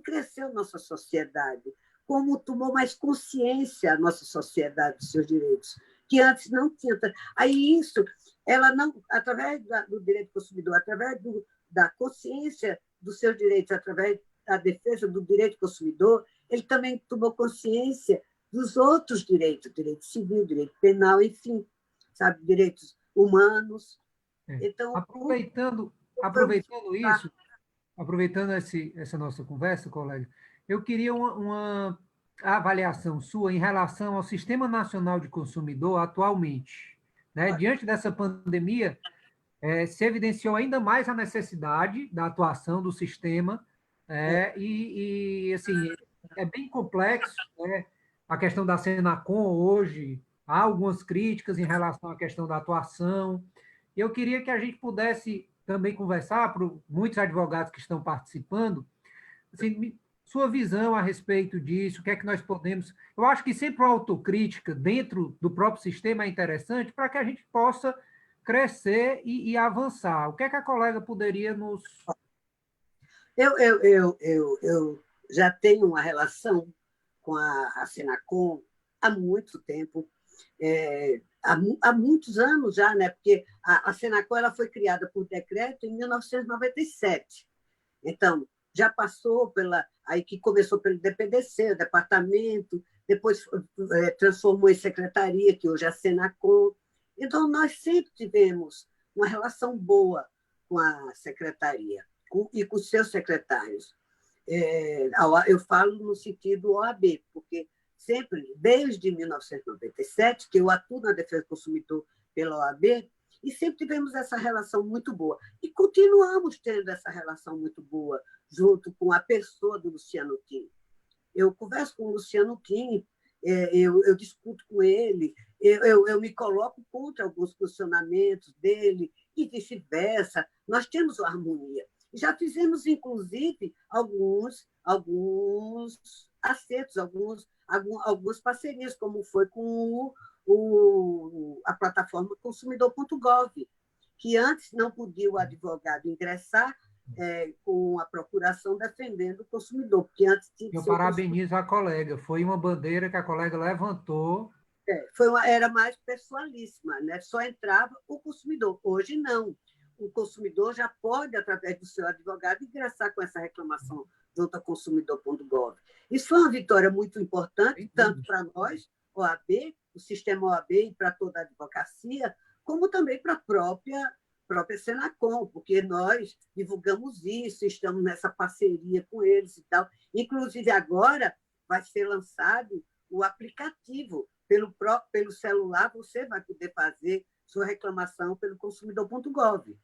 cresceu nossa sociedade, como tomou mais consciência a nossa sociedade dos seus direitos, que antes não tinha. Aí isso, ela não, através do direito do consumidor, através da consciência dos seus direitos, através da defesa do direito do consumidor, ele também tomou consciência dos outros direitos, direito civil, direito penal, enfim, sabe, direitos humanos. Então, aproveitando isso, aproveitando essa nossa conversa, colega, eu queria uma avaliação sua em relação ao Sistema Nacional de Consumidor atualmente. Né? Diante dessa pandemia, se evidenciou ainda mais a necessidade da atuação do sistema, assim, é bem complexo, né? A questão da Senacom hoje, há algumas críticas em relação à questão da atuação. Eu queria que a gente pudesse também conversar, para muitos advogados que estão participando, assim, sua visão a respeito disso, o que é que nós podemos... Eu acho que sempre uma autocrítica dentro do próprio sistema é interessante para que a gente possa crescer e avançar. O que é que a colega poderia nos... Eu já tenho uma relação com a Senacom há muito tempo, há muitos anos já, né? Porque a Senacom ela foi criada por decreto em 1997. Então, já passou aí que começou pelo DPDC, o departamento, depois transformou em secretaria, que hoje é a Senacom. Então, nós sempre tivemos uma relação boa com a secretaria e com os seus secretários. Eu falo no sentido OAB, porque sempre, desde 1997, que eu atuo na defesa do consumidor pela OAB, e sempre tivemos essa relação muito boa. E continuamos tendo essa relação muito boa, junto com a pessoa do Luciano Kim. Eu converso com o Luciano Kim, eu discuto com ele, eu me coloco contra alguns posicionamentos dele, e vice-versa. Nós temos uma harmonia. Já fizemos, inclusive, alguns acertos, algumas parcerias, como foi com a plataforma consumidor.gov, que antes não podia o advogado ingressar com a procuração defendendo o consumidor, porque antes tinha que Eu ser o parabenizo a colega, foi uma bandeira que a colega levantou. era mais pessoalíssima, né? Só entrava o consumidor. Hoje, não. O consumidor já pode, através do seu advogado, ingressar com essa reclamação junto ao consumidor.gov. Isso foi uma vitória muito importante, tanto para nós, OAB, o sistema OAB e para toda a advocacia, como também para a própria Senacom, porque nós divulgamos isso, estamos nessa parceria com eles e tal. Inclusive, agora vai ser lançado o aplicativo. Pelo celular, você vai poder fazer sua reclamação pelo consumidor.gov.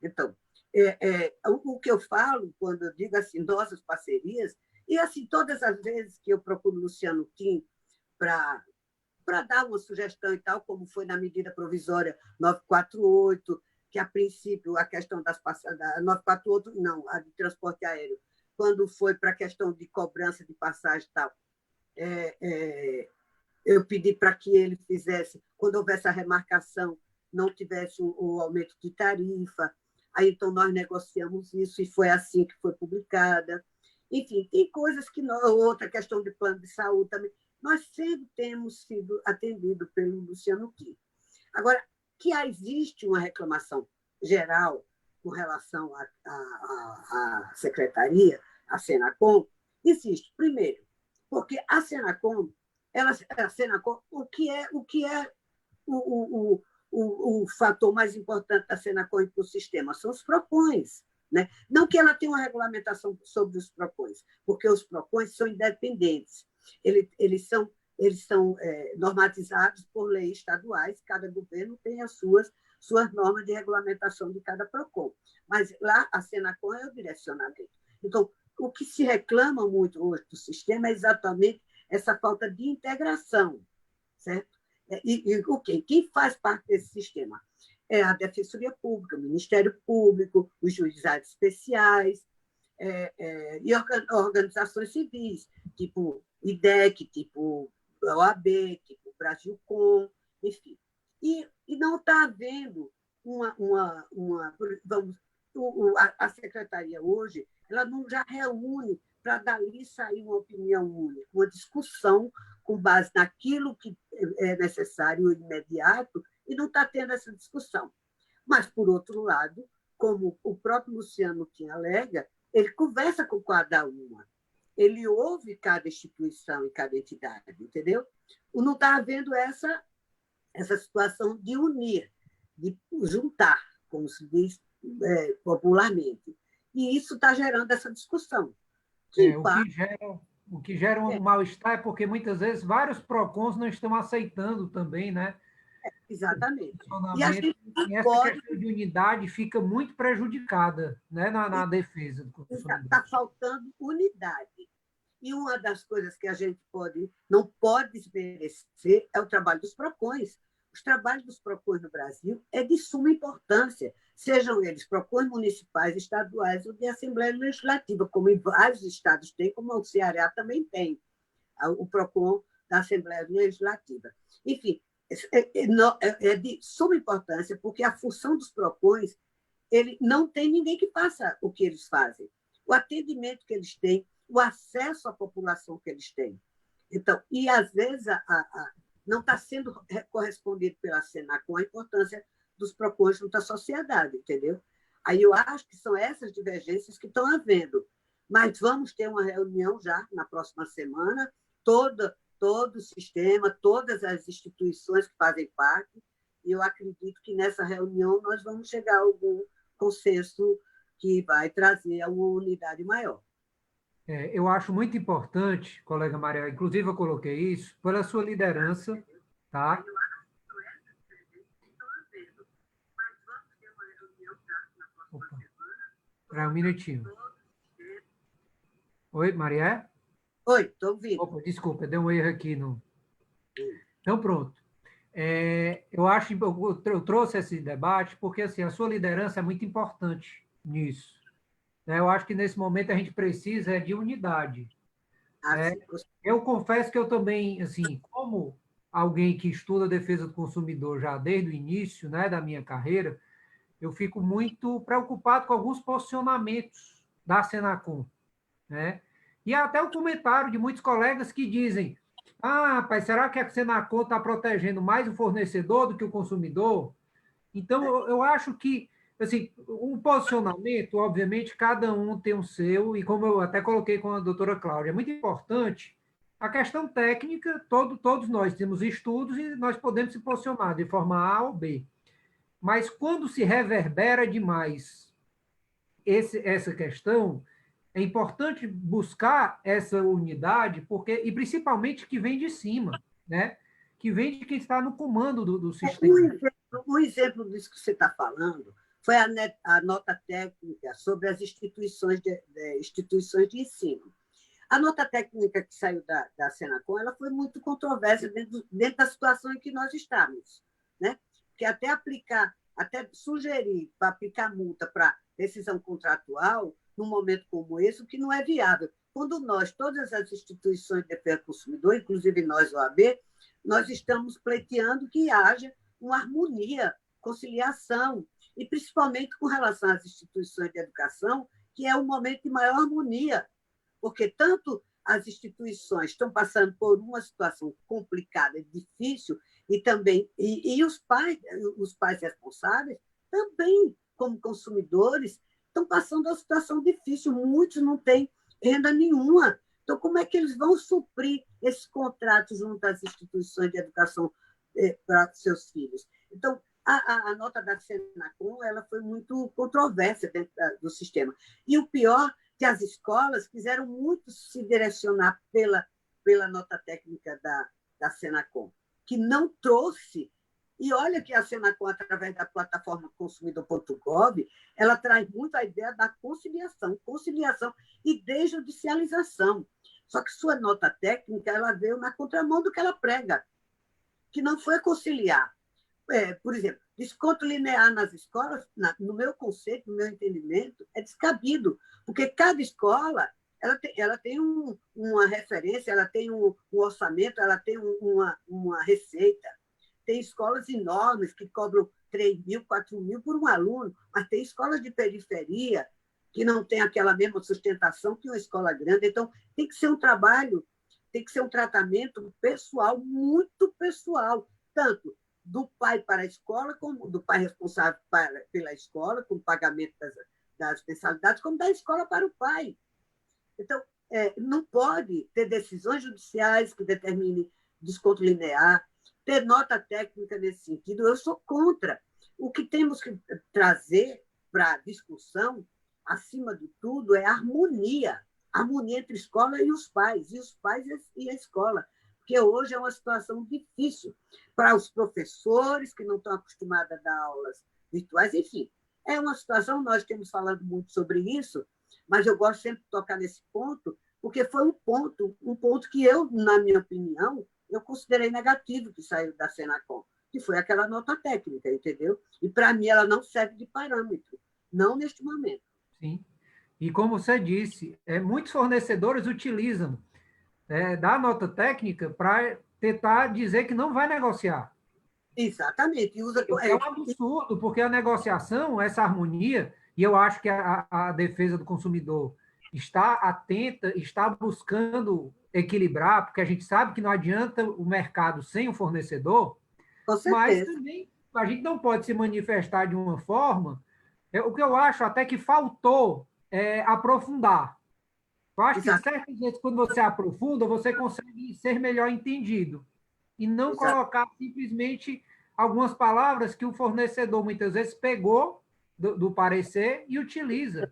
Então, o que eu falo quando eu digo assim, nossas parcerias, e assim, todas as vezes que eu procuro o Luciano Kim para dar uma sugestão e tal, como foi na medida provisória 948, que, a princípio, a questão das passagens... 948, não, a de transporte aéreo, quando foi para a questão de cobrança de passagem e tal, eu pedi para que ele fizesse, quando houvesse a remarcação, não tivesse o aumento de tarifa. Aí, então, nós negociamos isso e foi assim que foi publicada. Enfim, tem coisas que... Outra questão de plano de saúde também. Nós sempre temos sido atendidos pelo Luciano Kim. Agora, que existe uma reclamação geral com relação à secretaria, à Senacom, existe. Primeiro, porque a Senacom, o que é o fator mais importante da Senacom para o sistema? São os PROCONs. Né? Não que ela tenha uma regulamentação sobre os PROCONs, porque os PROCONs são independentes. Eles são normatizados por leis estaduais, cada governo tem as suas normas de regulamentação de cada PROCON. Mas lá a Senacom é o direcionamento. Então, o que se reclama muito hoje do sistema é exatamente essa falta de integração, certo? Quem faz parte desse sistema? É a Defensoria Pública, o Ministério Público, os juizados especiais e organizações civis, tipo IDEC, tipo OAB, tipo Brasilcom, enfim. E não está havendo a secretaria hoje, ela não já reúne para dali sair uma opinião única, uma discussão com base naquilo que é necessário e imediato, e não está tendo essa discussão. Mas, por outro lado, como o próprio Luciano Kim alega, ele conversa com cada uma, ele ouve cada instituição e cada entidade, entendeu? Não está havendo essa situação de unir, de juntar, como se diz popularmente. E isso está gerando essa discussão. O que gera um mal-estar é porque, muitas vezes, vários PROCONs não estão aceitando também, né? Exatamente. E essa questão de unidade fica muito prejudicada, né, na defesa do consumidor. Está faltando unidade. E uma das coisas que a gente não pode desmerecer é o trabalho dos PROCONs. Os trabalhos dos PROCONs no Brasil é de suma importância, sejam eles PROCONs municipais, estaduais ou de Assembleia Legislativa, como em vários estados tem, como o Ceará também tem, o PROCON da Assembleia Legislativa. Enfim, é de suma importância, porque a função dos PROCONs, ele não tem ninguém que faça o que eles fazem. O atendimento que eles têm, o acesso à população que eles têm. Então, e, às vezes, não está sendo correspondido pela Senacom a importância dos PROCONs junto à sociedade, entendeu? Aí eu acho que são essas divergências que estão havendo. Mas vamos ter uma reunião já na próxima semana, todo o sistema, todas as instituições que fazem parte, e eu acredito que nessa reunião nós vamos chegar a algum consenso que vai trazer uma unidade maior. Eu acho muito importante, colega Maria, inclusive eu coloquei isso, pela sua liderança, tá? Opa. Espera um minutinho. Oi, Maria? Oi, estou ouvindo. Opa, desculpa, deu um erro aqui. Então, pronto. Eu trouxe esse debate porque assim, a sua liderança é muito importante nisso. Eu acho que nesse momento a gente precisa de unidade. Eu confesso que eu também, assim, como alguém que estuda a defesa do consumidor já desde o início, né, da minha carreira, eu fico muito preocupado com alguns posicionamentos da Senacom, né? E até o comentário de muitos colegas que dizem: rapaz, será que a Senacom está protegendo mais o fornecedor do que o consumidor? Então, eu acho que, assim, o posicionamento, obviamente, cada um tem o seu, e como eu até coloquei com a doutora Cláudia, é muito importante a questão técnica, todos nós temos estudos e nós podemos se posicionar de forma A ou B. Mas quando se reverbera demais essa questão, é importante buscar essa unidade, e principalmente que vem de cima, né? Que vem de quem está no comando do sistema. Um exemplo disso que você está falando foi a nota técnica sobre as instituições de ensino. A nota técnica que saiu da Senacom, ela foi muito controversa dentro da situação em que nós estamos, né? Porque até sugerir para aplicar multa para rescisão contratual, num momento como esse, o que não é viável. Quando todas as instituições de defesa do consumidor, inclusive nós, OAB, nós estamos pleiteando que haja uma harmonia, conciliação, e principalmente com relação às instituições de educação, que é o momento de maior harmonia, porque tanto as instituições estão passando por uma situação complicada, difícil, e também os pais responsáveis também, como consumidores, estão passando uma situação difícil. Muitos não têm renda nenhuma. Então, como é que eles vão suprir esses contratos junto às instituições de educação para seus filhos? Então, a nota da Senacom, ela foi muito controversa dentro do sistema. E o pior, que as escolas quiseram muito se direcionar pela nota técnica da Senacom, que não trouxe. E olha que a Senacom, através da plataforma consumidor.gov, ela traz muito a ideia da conciliação e desjudicialização. Só que sua nota técnica, ela veio na contramão do que ela prega, que não foi conciliar. Por exemplo, desconto linear nas escolas, no meu conceito, no meu entendimento, é descabido, porque cada escola ela tem uma referência, ela tem um orçamento, ela tem uma receita. Tem escolas enormes que cobram 3 mil, 4 mil por um aluno, mas tem escolas de periferia que não tem aquela mesma sustentação que uma escola grande. Então, tem que ser um trabalho, tem que ser um tratamento pessoal, muito pessoal, tanto do pai para a escola, como do pai responsável pela escola, com o pagamento das mensalidades, como da escola para o pai. Então, não pode ter decisões judiciais que determinem desconto linear, ter nota técnica nesse sentido. Eu sou contra. O que temos que trazer para a discussão, acima de tudo, é harmonia entre a escola e os pais e a escola. porque hoje é uma situação difícil para os professores que não estão acostumados a dar aulas virtuais, enfim. É uma situação, nós temos falado muito sobre isso, mas eu gosto sempre de tocar nesse ponto, porque foi um ponto que eu, na minha opinião, eu considerei negativo que saiu da Senacom, que foi aquela nota técnica, entendeu? E, para mim, ela não serve de parâmetro, não neste momento. Sim. E como você disse, muitos fornecedores utilizam da nota técnica para tentar dizer que não vai negociar. Exatamente. É um absurdo, porque a negociação, essa harmonia, e eu acho que a defesa do consumidor está atenta, está buscando equilibrar, porque a gente sabe que não adianta o mercado sem o fornecedor, Com mas certeza. também a gente não pode se manifestar de uma forma. O que eu acho até que faltou aprofundar. Eu acho que Exato. certas vezes, quando você aprofunda, você consegue ser melhor entendido e não Exato. colocar simplesmente algumas palavras que o fornecedor muitas vezes pegou do parecer e utiliza.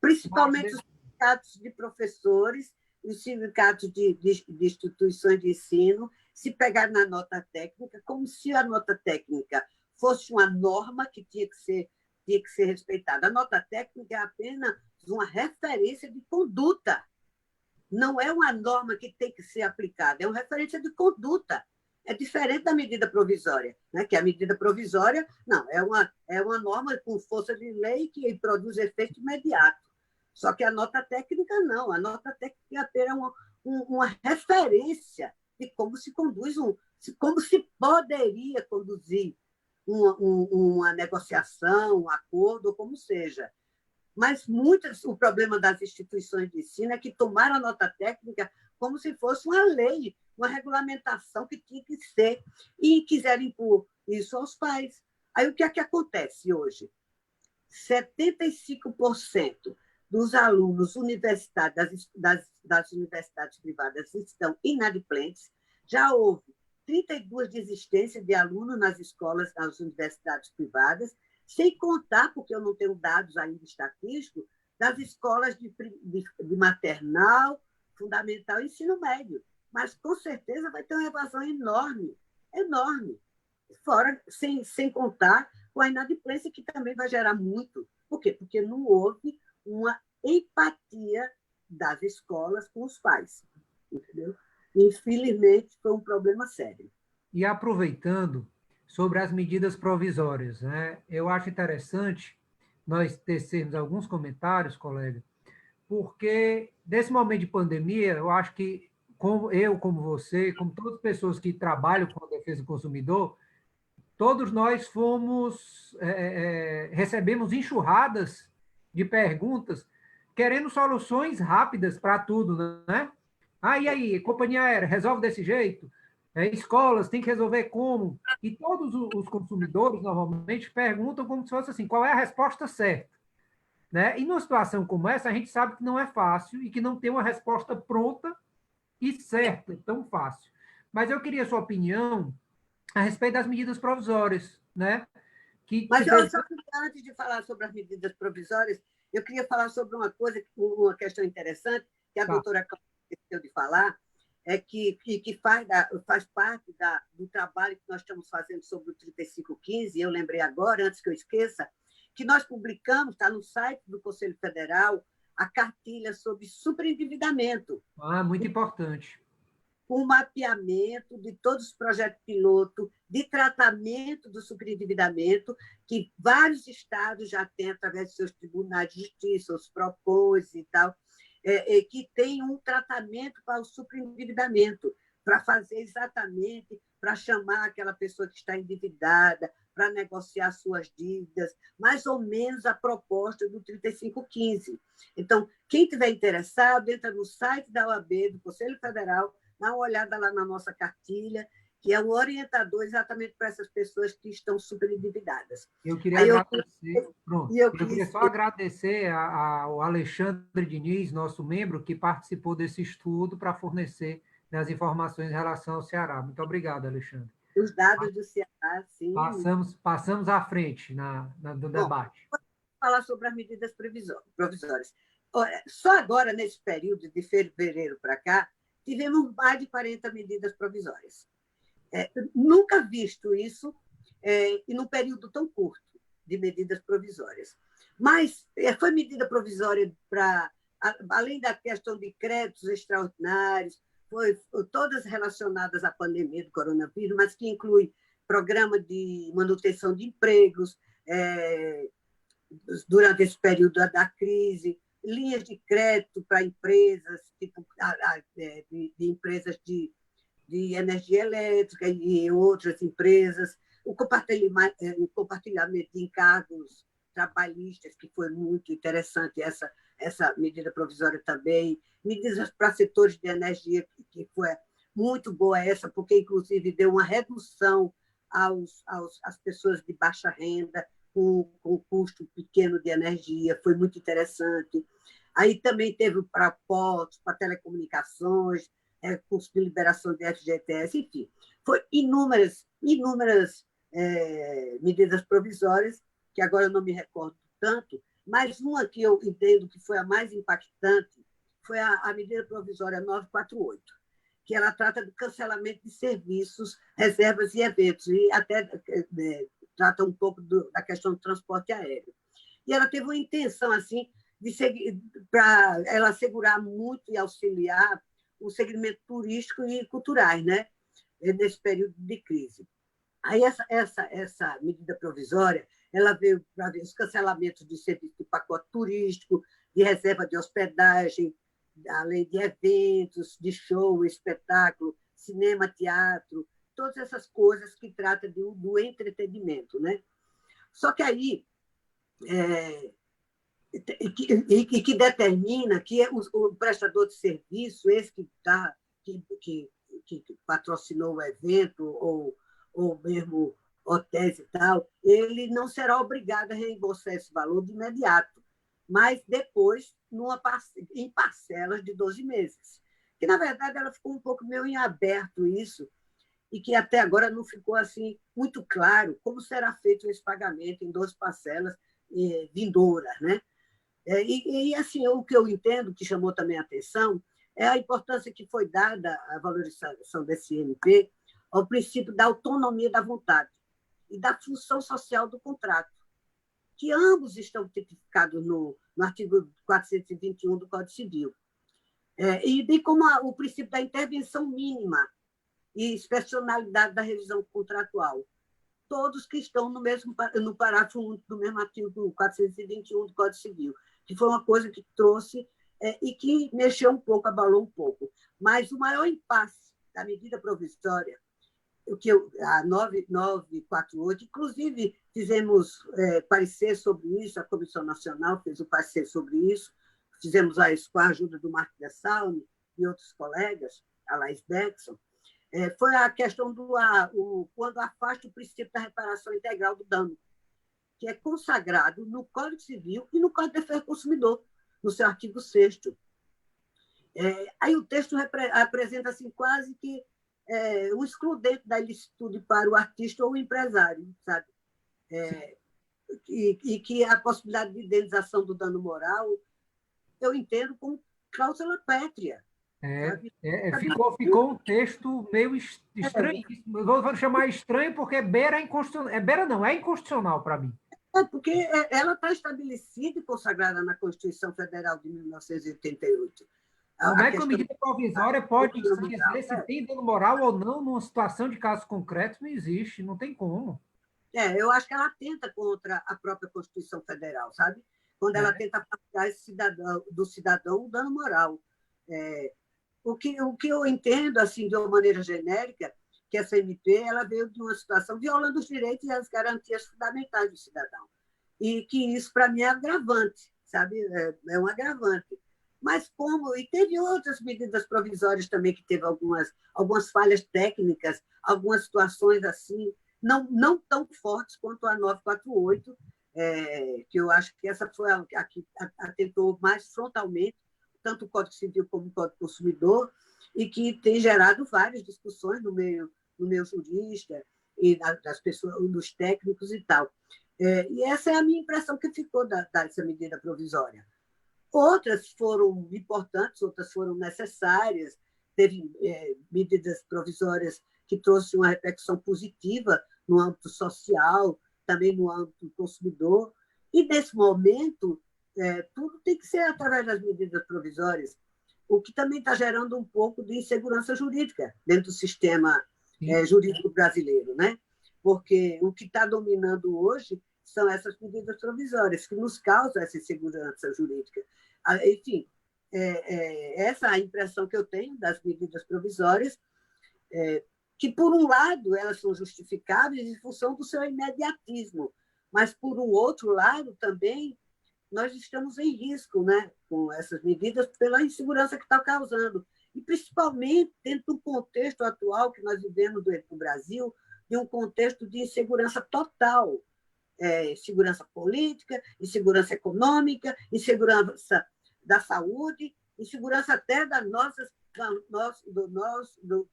Principalmente os sindicatos de professores e os sindicatos de instituições de ensino se pegar na nota técnica como se a nota técnica fosse uma norma que tinha que ser respeitada. A nota técnica é apenas uma referência de conduta. Não é uma norma que tem que ser aplicada, é uma referência de conduta. É diferente da medida provisória, né? Que a medida provisória, não, é uma norma com força de lei que produz efeito imediato. Só que a nota técnica, não. A nota técnica é apenas uma referência de como se conduz, como se poderia conduzir uma negociação, um acordo, ou como seja. Mas o problema das instituições de ensino é que tomaram a nota técnica como se fosse uma lei, uma regulamentação que tinha que ser, e quiseram impor isso aos pais. Aí o que é que acontece hoje? 75% dos alunos universitários das universidades privadas estão inadimplentes, já houve 32 desistências de alunos nas escolas das universidades privadas, sem contar, porque eu não tenho dados ainda estatísticos, das escolas de maternal, fundamental e ensino médio. Mas, com certeza, vai ter uma evasão enorme, enorme. Fora, sem contar com a inadimplência, que também vai gerar muito. Por quê? Porque não houve uma empatia das escolas com os pais. Entendeu? Infelizmente, foi um problema sério. E aproveitando sobre as medidas provisórias, né? Eu acho interessante nós tecermos alguns comentários, colega, porque desse momento de pandemia, eu acho que como você, como todas as pessoas que trabalham com a defesa do consumidor, todos nós recebemos enxurradas de perguntas querendo soluções rápidas para tudo, né? E aí, companhia aérea, resolve desse jeito? Escolas, tem que resolver como? E todos os consumidores, normalmente, perguntam como se fosse assim, qual é a resposta certa? Né? E numa situação como essa, a gente sabe que não é fácil e que não tem uma resposta pronta e certa, tão fácil. Mas eu queria a sua opinião a respeito das medidas provisórias, né? Mas antes de falar sobre as medidas provisórias, eu queria falar sobre uma questão interessante, que a doutora Cláudia esqueceu de falar, que faz parte do trabalho que nós estamos fazendo sobre o 3515, eu lembrei agora, antes que eu esqueça, que nós publicamos, está no site do Conselho Federal, a cartilha sobre superendividamento. Muito importante. Um mapeamento de todos os projetos piloto de tratamento do superendividamento, que vários estados já têm, através de seus tribunais de justiça, os PROCONs e tal, que tem um tratamento para o superendividamento, para fazer exatamente, para chamar aquela pessoa que está endividada, para negociar suas dívidas, mais ou menos a proposta do 3515. Então, quem estiver interessado, entra no site da OAB, do Conselho Federal, dá uma olhada lá na nossa cartilha, que é um orientador exatamente para essas pessoas que estão super endividadas. Eu queria agradecer. Eu queria só agradecer ao Alexandre Diniz, nosso membro, que participou desse estudo para fornecer as informações em relação ao Ceará. Muito obrigado, Alexandre. Os dados do Ceará, sim. Passamos à frente no debate. Vou falar sobre as medidas provisórias. Só agora, nesse período de fevereiro para cá, tivemos mais de 40 medidas provisórias. Nunca visto isso em um período tão curto de medidas provisórias. Mas foi medida provisória para, além da questão de créditos extraordinários, foi todas relacionadas à pandemia do coronavírus, mas que inclui programa de manutenção de empregos durante esse período da crise, linhas de crédito para empresas, tipo de empresas de energia elétrica e outras empresas, o compartilhamento de encargos trabalhistas, que foi muito interessante essa medida provisória também, medidas para setores de energia, que foi muito boa essa, porque, inclusive, deu uma redução às pessoas de baixa renda, com custo pequeno de energia, foi muito interessante. Aí também teve para portos, para telecomunicações, curso de liberação de FGTS, enfim, foi inúmeras medidas provisórias, que agora eu não me recordo tanto, mas uma que eu entendo que foi a mais impactante foi a medida provisória 948, que ela trata do cancelamento de serviços, reservas e eventos, e até trata um pouco da questão do transporte aéreo. E ela teve uma intenção assim para ela assegurar muito e auxiliar o segmento turístico e culturais, né, nesse período de crise. Aí essa medida provisória ela veio para ver os cancelamentos de serviço de pacote turístico, de reserva de hospedagem, além de eventos, de show, espetáculo, cinema, teatro, todas essas coisas que tratam do entretenimento, né? Só que aí que determina que o prestador de serviço, esse que patrocinou o evento ou mesmo hotéis e tal, ele não será obrigado a reembolsar esse valor de imediato, mas depois em parcelas de 12 meses. Que, na verdade, ela ficou um pouco meio em aberto isso, e que até agora não ficou assim muito claro como será feito esse pagamento em 12 parcelas vindouras, né? E assim, o que eu entendo, que chamou também a atenção, é a importância que foi dada à valorização desse MP ao princípio da autonomia da vontade e da função social do contrato, que ambos estão tipificados no artigo 421 do Código Civil. E bem como o princípio da intervenção mínima e excepcionalidade da revisão contratual, todos que estão no parágrafo único do mesmo artigo 421 do Código Civil, que foi uma coisa que trouxe e que mexeu um pouco, abalou um pouco. Mas o maior impasse da medida provisória, a 948, inclusive fizemos parecer sobre isso, a Comissão Nacional fez o parecer sobre isso, fizemos isso com a ajuda do Marco Dessaulles e outros colegas, a Laís Beckson, foi a questão quando afasta o princípio da reparação integral do dano, que é consagrado no Código Civil e no Código de Defesa do Consumidor, no seu artigo 6º. Aí o texto apresenta assim, quase que um excludente da ilicitude para o artista ou o empresário, sabe? E que a possibilidade de indenização do dano moral eu entendo como cláusula pétrea. Ficou um texto meio estranhíssimo. Eu vou chamar estranho porque beira inconstitucional. É inconstitucional para mim. Porque ela está estabelecida e consagrada na Constituição Federal de 1988. Como é que a medida provisória pode dizer se tem dano moral ou não numa situação de casos concretos? Não existe, não tem como. Eu acho que ela atenta contra a própria Constituição Federal, sabe? Quando ela tenta afastar do cidadão o dano moral. O que eu entendo, assim, de uma maneira genérica, que essa MP ela veio de uma situação violando os direitos e as garantias fundamentais do cidadão. E que isso, para mim, é agravante, sabe? É um agravante. Mas e teve outras medidas provisórias também que teve algumas falhas técnicas, algumas situações assim, não tão fortes quanto a 948, que eu acho que essa foi a que atentou mais frontalmente, tanto o Código Civil como o Código do Consumidor, e que tem gerado várias discussões no meio jurista e das pessoas, dos técnicos e tal. E essa é a minha impressão que ficou dessa medida provisória. Outras foram importantes, outras foram necessárias, teve medidas provisórias que trouxeram uma repercussão positiva no âmbito social, também no âmbito do consumidor. E, nesse momento, tudo tem que ser através das medidas provisórias, o que também está gerando um pouco de insegurança jurídica dentro do sistema jurídico brasileiro, né? Porque o que está dominando hoje são essas medidas provisórias, que nos causam essa insegurança jurídica. Enfim, essa é a impressão que eu tenho das medidas provisórias, que, por um lado, elas são justificáveis em função do seu imediatismo, mas, por um outro lado, também, nós estamos em risco, né, com essas medidas pela insegurança que está causando, e principalmente dentro do contexto atual que nós vivemos do Brasil, de um contexto de insegurança total, insegurança política, insegurança econômica, insegurança da saúde, insegurança até das nossas,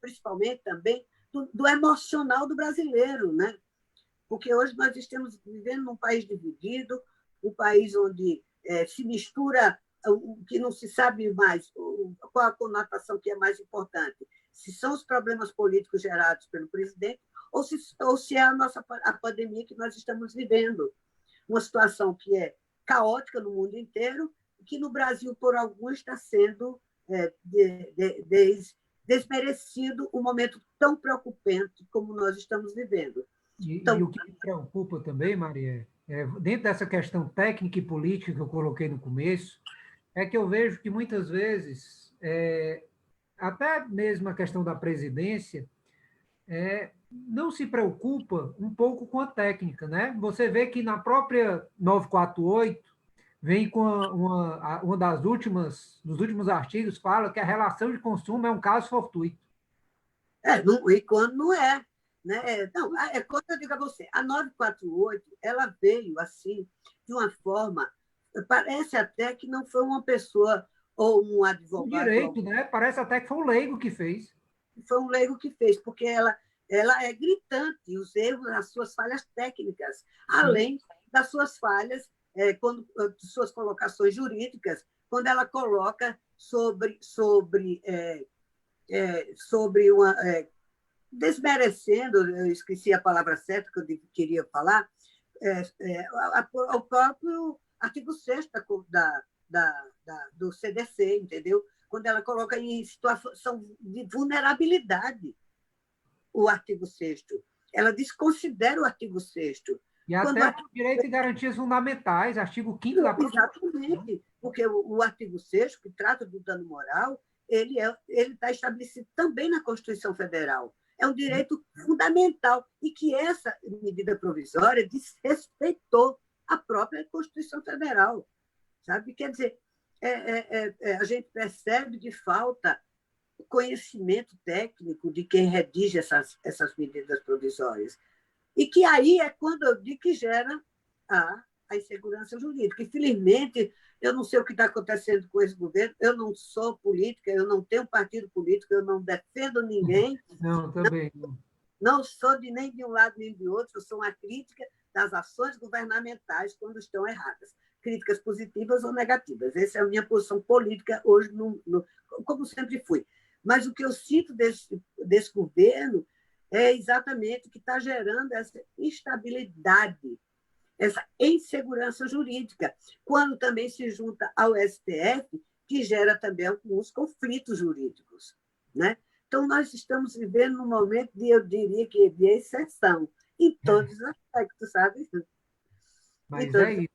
principalmente também do emocional do brasileiro, né? Porque hoje nós estamos vivendo num país dividido, um país onde se mistura o que não se sabe mais, qual a conotação que é mais importante, se são os problemas políticos gerados pelo presidente ou se é a pandemia que nós estamos vivendo. Uma situação que é caótica no mundo inteiro e que no Brasil, por alguns, está sendo desmerecido um momento tão preocupante como nós estamos vivendo. Então, e o que me preocupa também, Maria, dentro dessa questão técnica e política que eu coloquei no começo, é que eu vejo que muitas vezes, até mesmo a questão da presidência, não se preocupa um pouco com a técnica, né? Você vê que na própria 948 vem com uma dos últimos artigos, fala que a relação de consumo é um caso fortuito. E quando não é. Né? Não, quando eu digo a você, a 948 ela veio assim, de uma forma, parece até que não foi uma pessoa ou um advogado. Direito, né? Parece até que foi um leigo que fez. Foi um leigo que fez, porque ela é gritante, os erros, as suas falhas técnicas, além das suas falhas, suas colocações jurídicas, quando ela coloca sobre uma. Desmerecendo, eu esqueci a palavra certa que eu queria falar, o próprio artigo 6º do CDC, entendeu? Quando ela coloca em situação de vulnerabilidade o artigo 6º. Ela desconsidera o artigo 6º. E até o direito e garantias fundamentais, artigo 5º da própria Exatamente, porque o artigo 6º, que trata do dano moral, ele está estabelecido também na Constituição Federal. É um direito fundamental e que essa medida provisória desrespeitou a própria Constituição Federal, sabe? Quer dizer, a gente percebe que falta conhecimento técnico de quem redige essas medidas provisórias. E que aí é quando eu digo que gera a insegurança jurídica. Infelizmente, eu não sei o que está acontecendo com esse governo, eu não sou política, eu não tenho partido político, eu não defendo ninguém. Não, também não. Não sou nem de um lado nem de outro, eu sou uma crítica das ações governamentais quando estão erradas. Críticas positivas ou negativas. Essa é a minha posição política hoje, como sempre fui. Mas o que eu sinto desse governo é exatamente que está gerando essa instabilidade, essa insegurança jurídica, quando também se junta ao STF, que gera também alguns conflitos jurídicos, né? Então, nós estamos vivendo num momento eu diria que de exceção, em todos os aspectos, sabe? Mas é isso.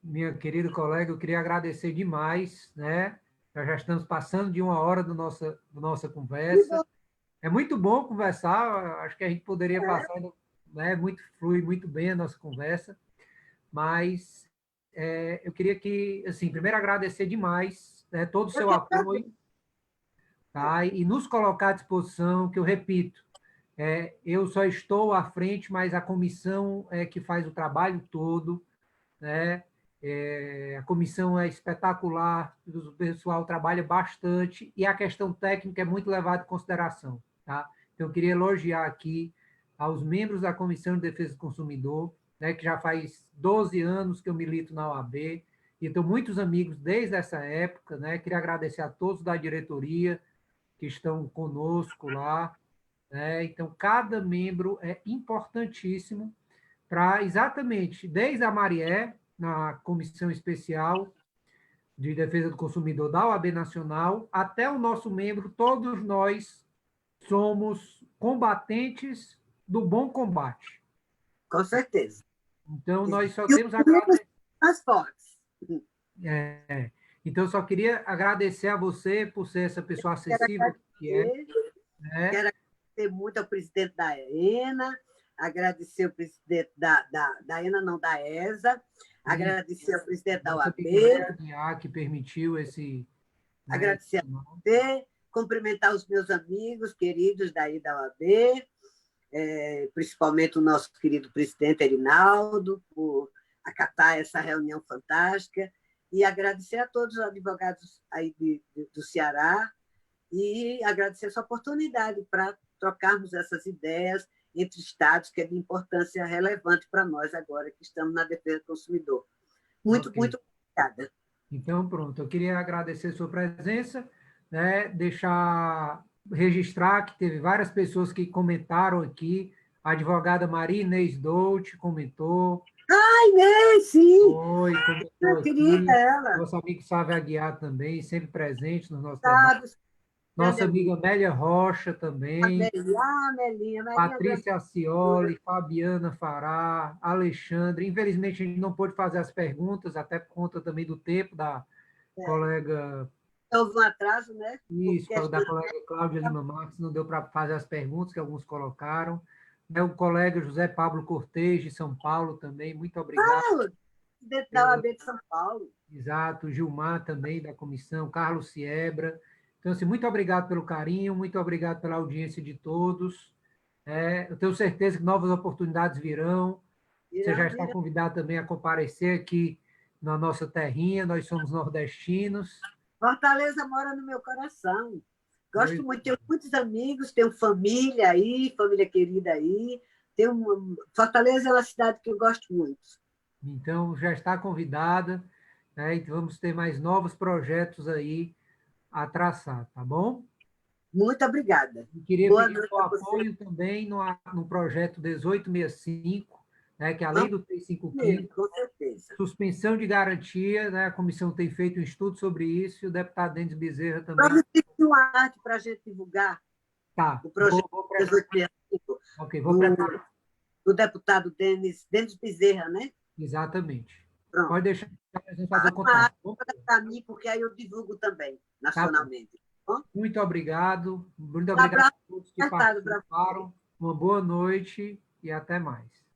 Minha querida colega, eu queria agradecer demais, né? Nós já estamos passando de 1 hora da nossa conversa. É muito bom conversar, acho que a gente poderia passar, né? Flui muito bem a nossa conversa, mas eu queria que, assim, primeiro agradecer demais, né, todo o seu apoio, tá? E nos colocar à disposição, que eu repito, eu só estou à frente, mas a comissão é que faz o trabalho todo, né? A comissão é espetacular, o pessoal trabalha bastante e a questão técnica é muito levada em consideração, tá? Então, eu queria elogiar aqui aos membros da Comissão de Defesa do Consumidor, né, que já faz 12 anos que eu milito na OAB, e tenho muitos amigos desde essa época, né? Queria agradecer a todos da diretoria, que estão conosco lá, né? Então, cada membro é importantíssimo para exatamente, desde a Marié, na Comissão Especial de Defesa do Consumidor da OAB Nacional, até o nosso membro, todos nós somos combatentes do bom combate. Com certeza. Então, nós só E os temos a agradecer. mais fortes. Então, eu só queria agradecer a você por ser essa pessoa acessível que é. Né? Quero agradecer muito ao presidente da ENA, agradecer ao presidente da ENA, não, da ESA, agradecer ao presidente da OAB, que permitiu esse... agradecer a você, cumprimentar os meus amigos queridos daí da OAB, principalmente o nosso querido presidente Erinaldo, por acatar essa reunião fantástica, e agradecer a todos os advogados aí do Ceará, e agradecer essa oportunidade para trocarmos essas ideias entre estados, que é de importância relevante para nós agora, que estamos na defesa do consumidor. Muito obrigada. Então, pronto. Eu queria agradecer a sua presença, né? Deixar registrar que teve várias pessoas que comentaram aqui. A advogada Maria Inês Dolce comentou. Inês, sim! Oi, comentou eu queria aqui. Ela. Nosso amigo Sávio Aguiar também, sempre presente nos nossos debates. Nossa amiga Amélia Rocha também. Amelinha. Patrícia Acioli, Fabiana Fará, Alexandre. Infelizmente, a gente não pôde fazer as perguntas, até por conta também do tempo da colega... Houve um atraso, né? Isso, da colega Cláudia Lima Marques, não deu para fazer as perguntas que alguns colocaram. O colega José Pablo Cortez, de São Paulo, também, muito obrigado. Presidente da OAB de São Paulo. Exato, Gilmar também, da comissão, Carlos Siebra. Então, assim, muito obrigado pelo carinho, muito obrigado pela audiência de todos. Eu tenho certeza que novas oportunidades virão. Você já está convidado também a comparecer aqui na nossa terrinha, nós somos nordestinos. Fortaleza mora no meu coração. Gosto muito, tenho muitos amigos, tenho família aí, família querida aí. Fortaleza é uma cidade que eu gosto muito. Então, já está convidada, né? E vamos ter mais novos projetos aí a traçar, tá bom? Muito obrigada. Eu queria pedir o apoio também no projeto 1865, né, que além do 355, com certeza. suspensão de garantia, né, a comissão tem feito um estudo sobre isso, e o deputado Denis Bezerra também. Providencie uma arte para a gente divulgar o projeto 1865. Ok, vou preparar. Do deputado Denis Bezerra, né? Exatamente. Pronto. Pode deixar a gente fazer o contato. Para mim, porque aí eu divulgo também, nacionalmente. Tá. Muito obrigado. Muito obrigado a todos que participaram. Uma boa noite e até mais.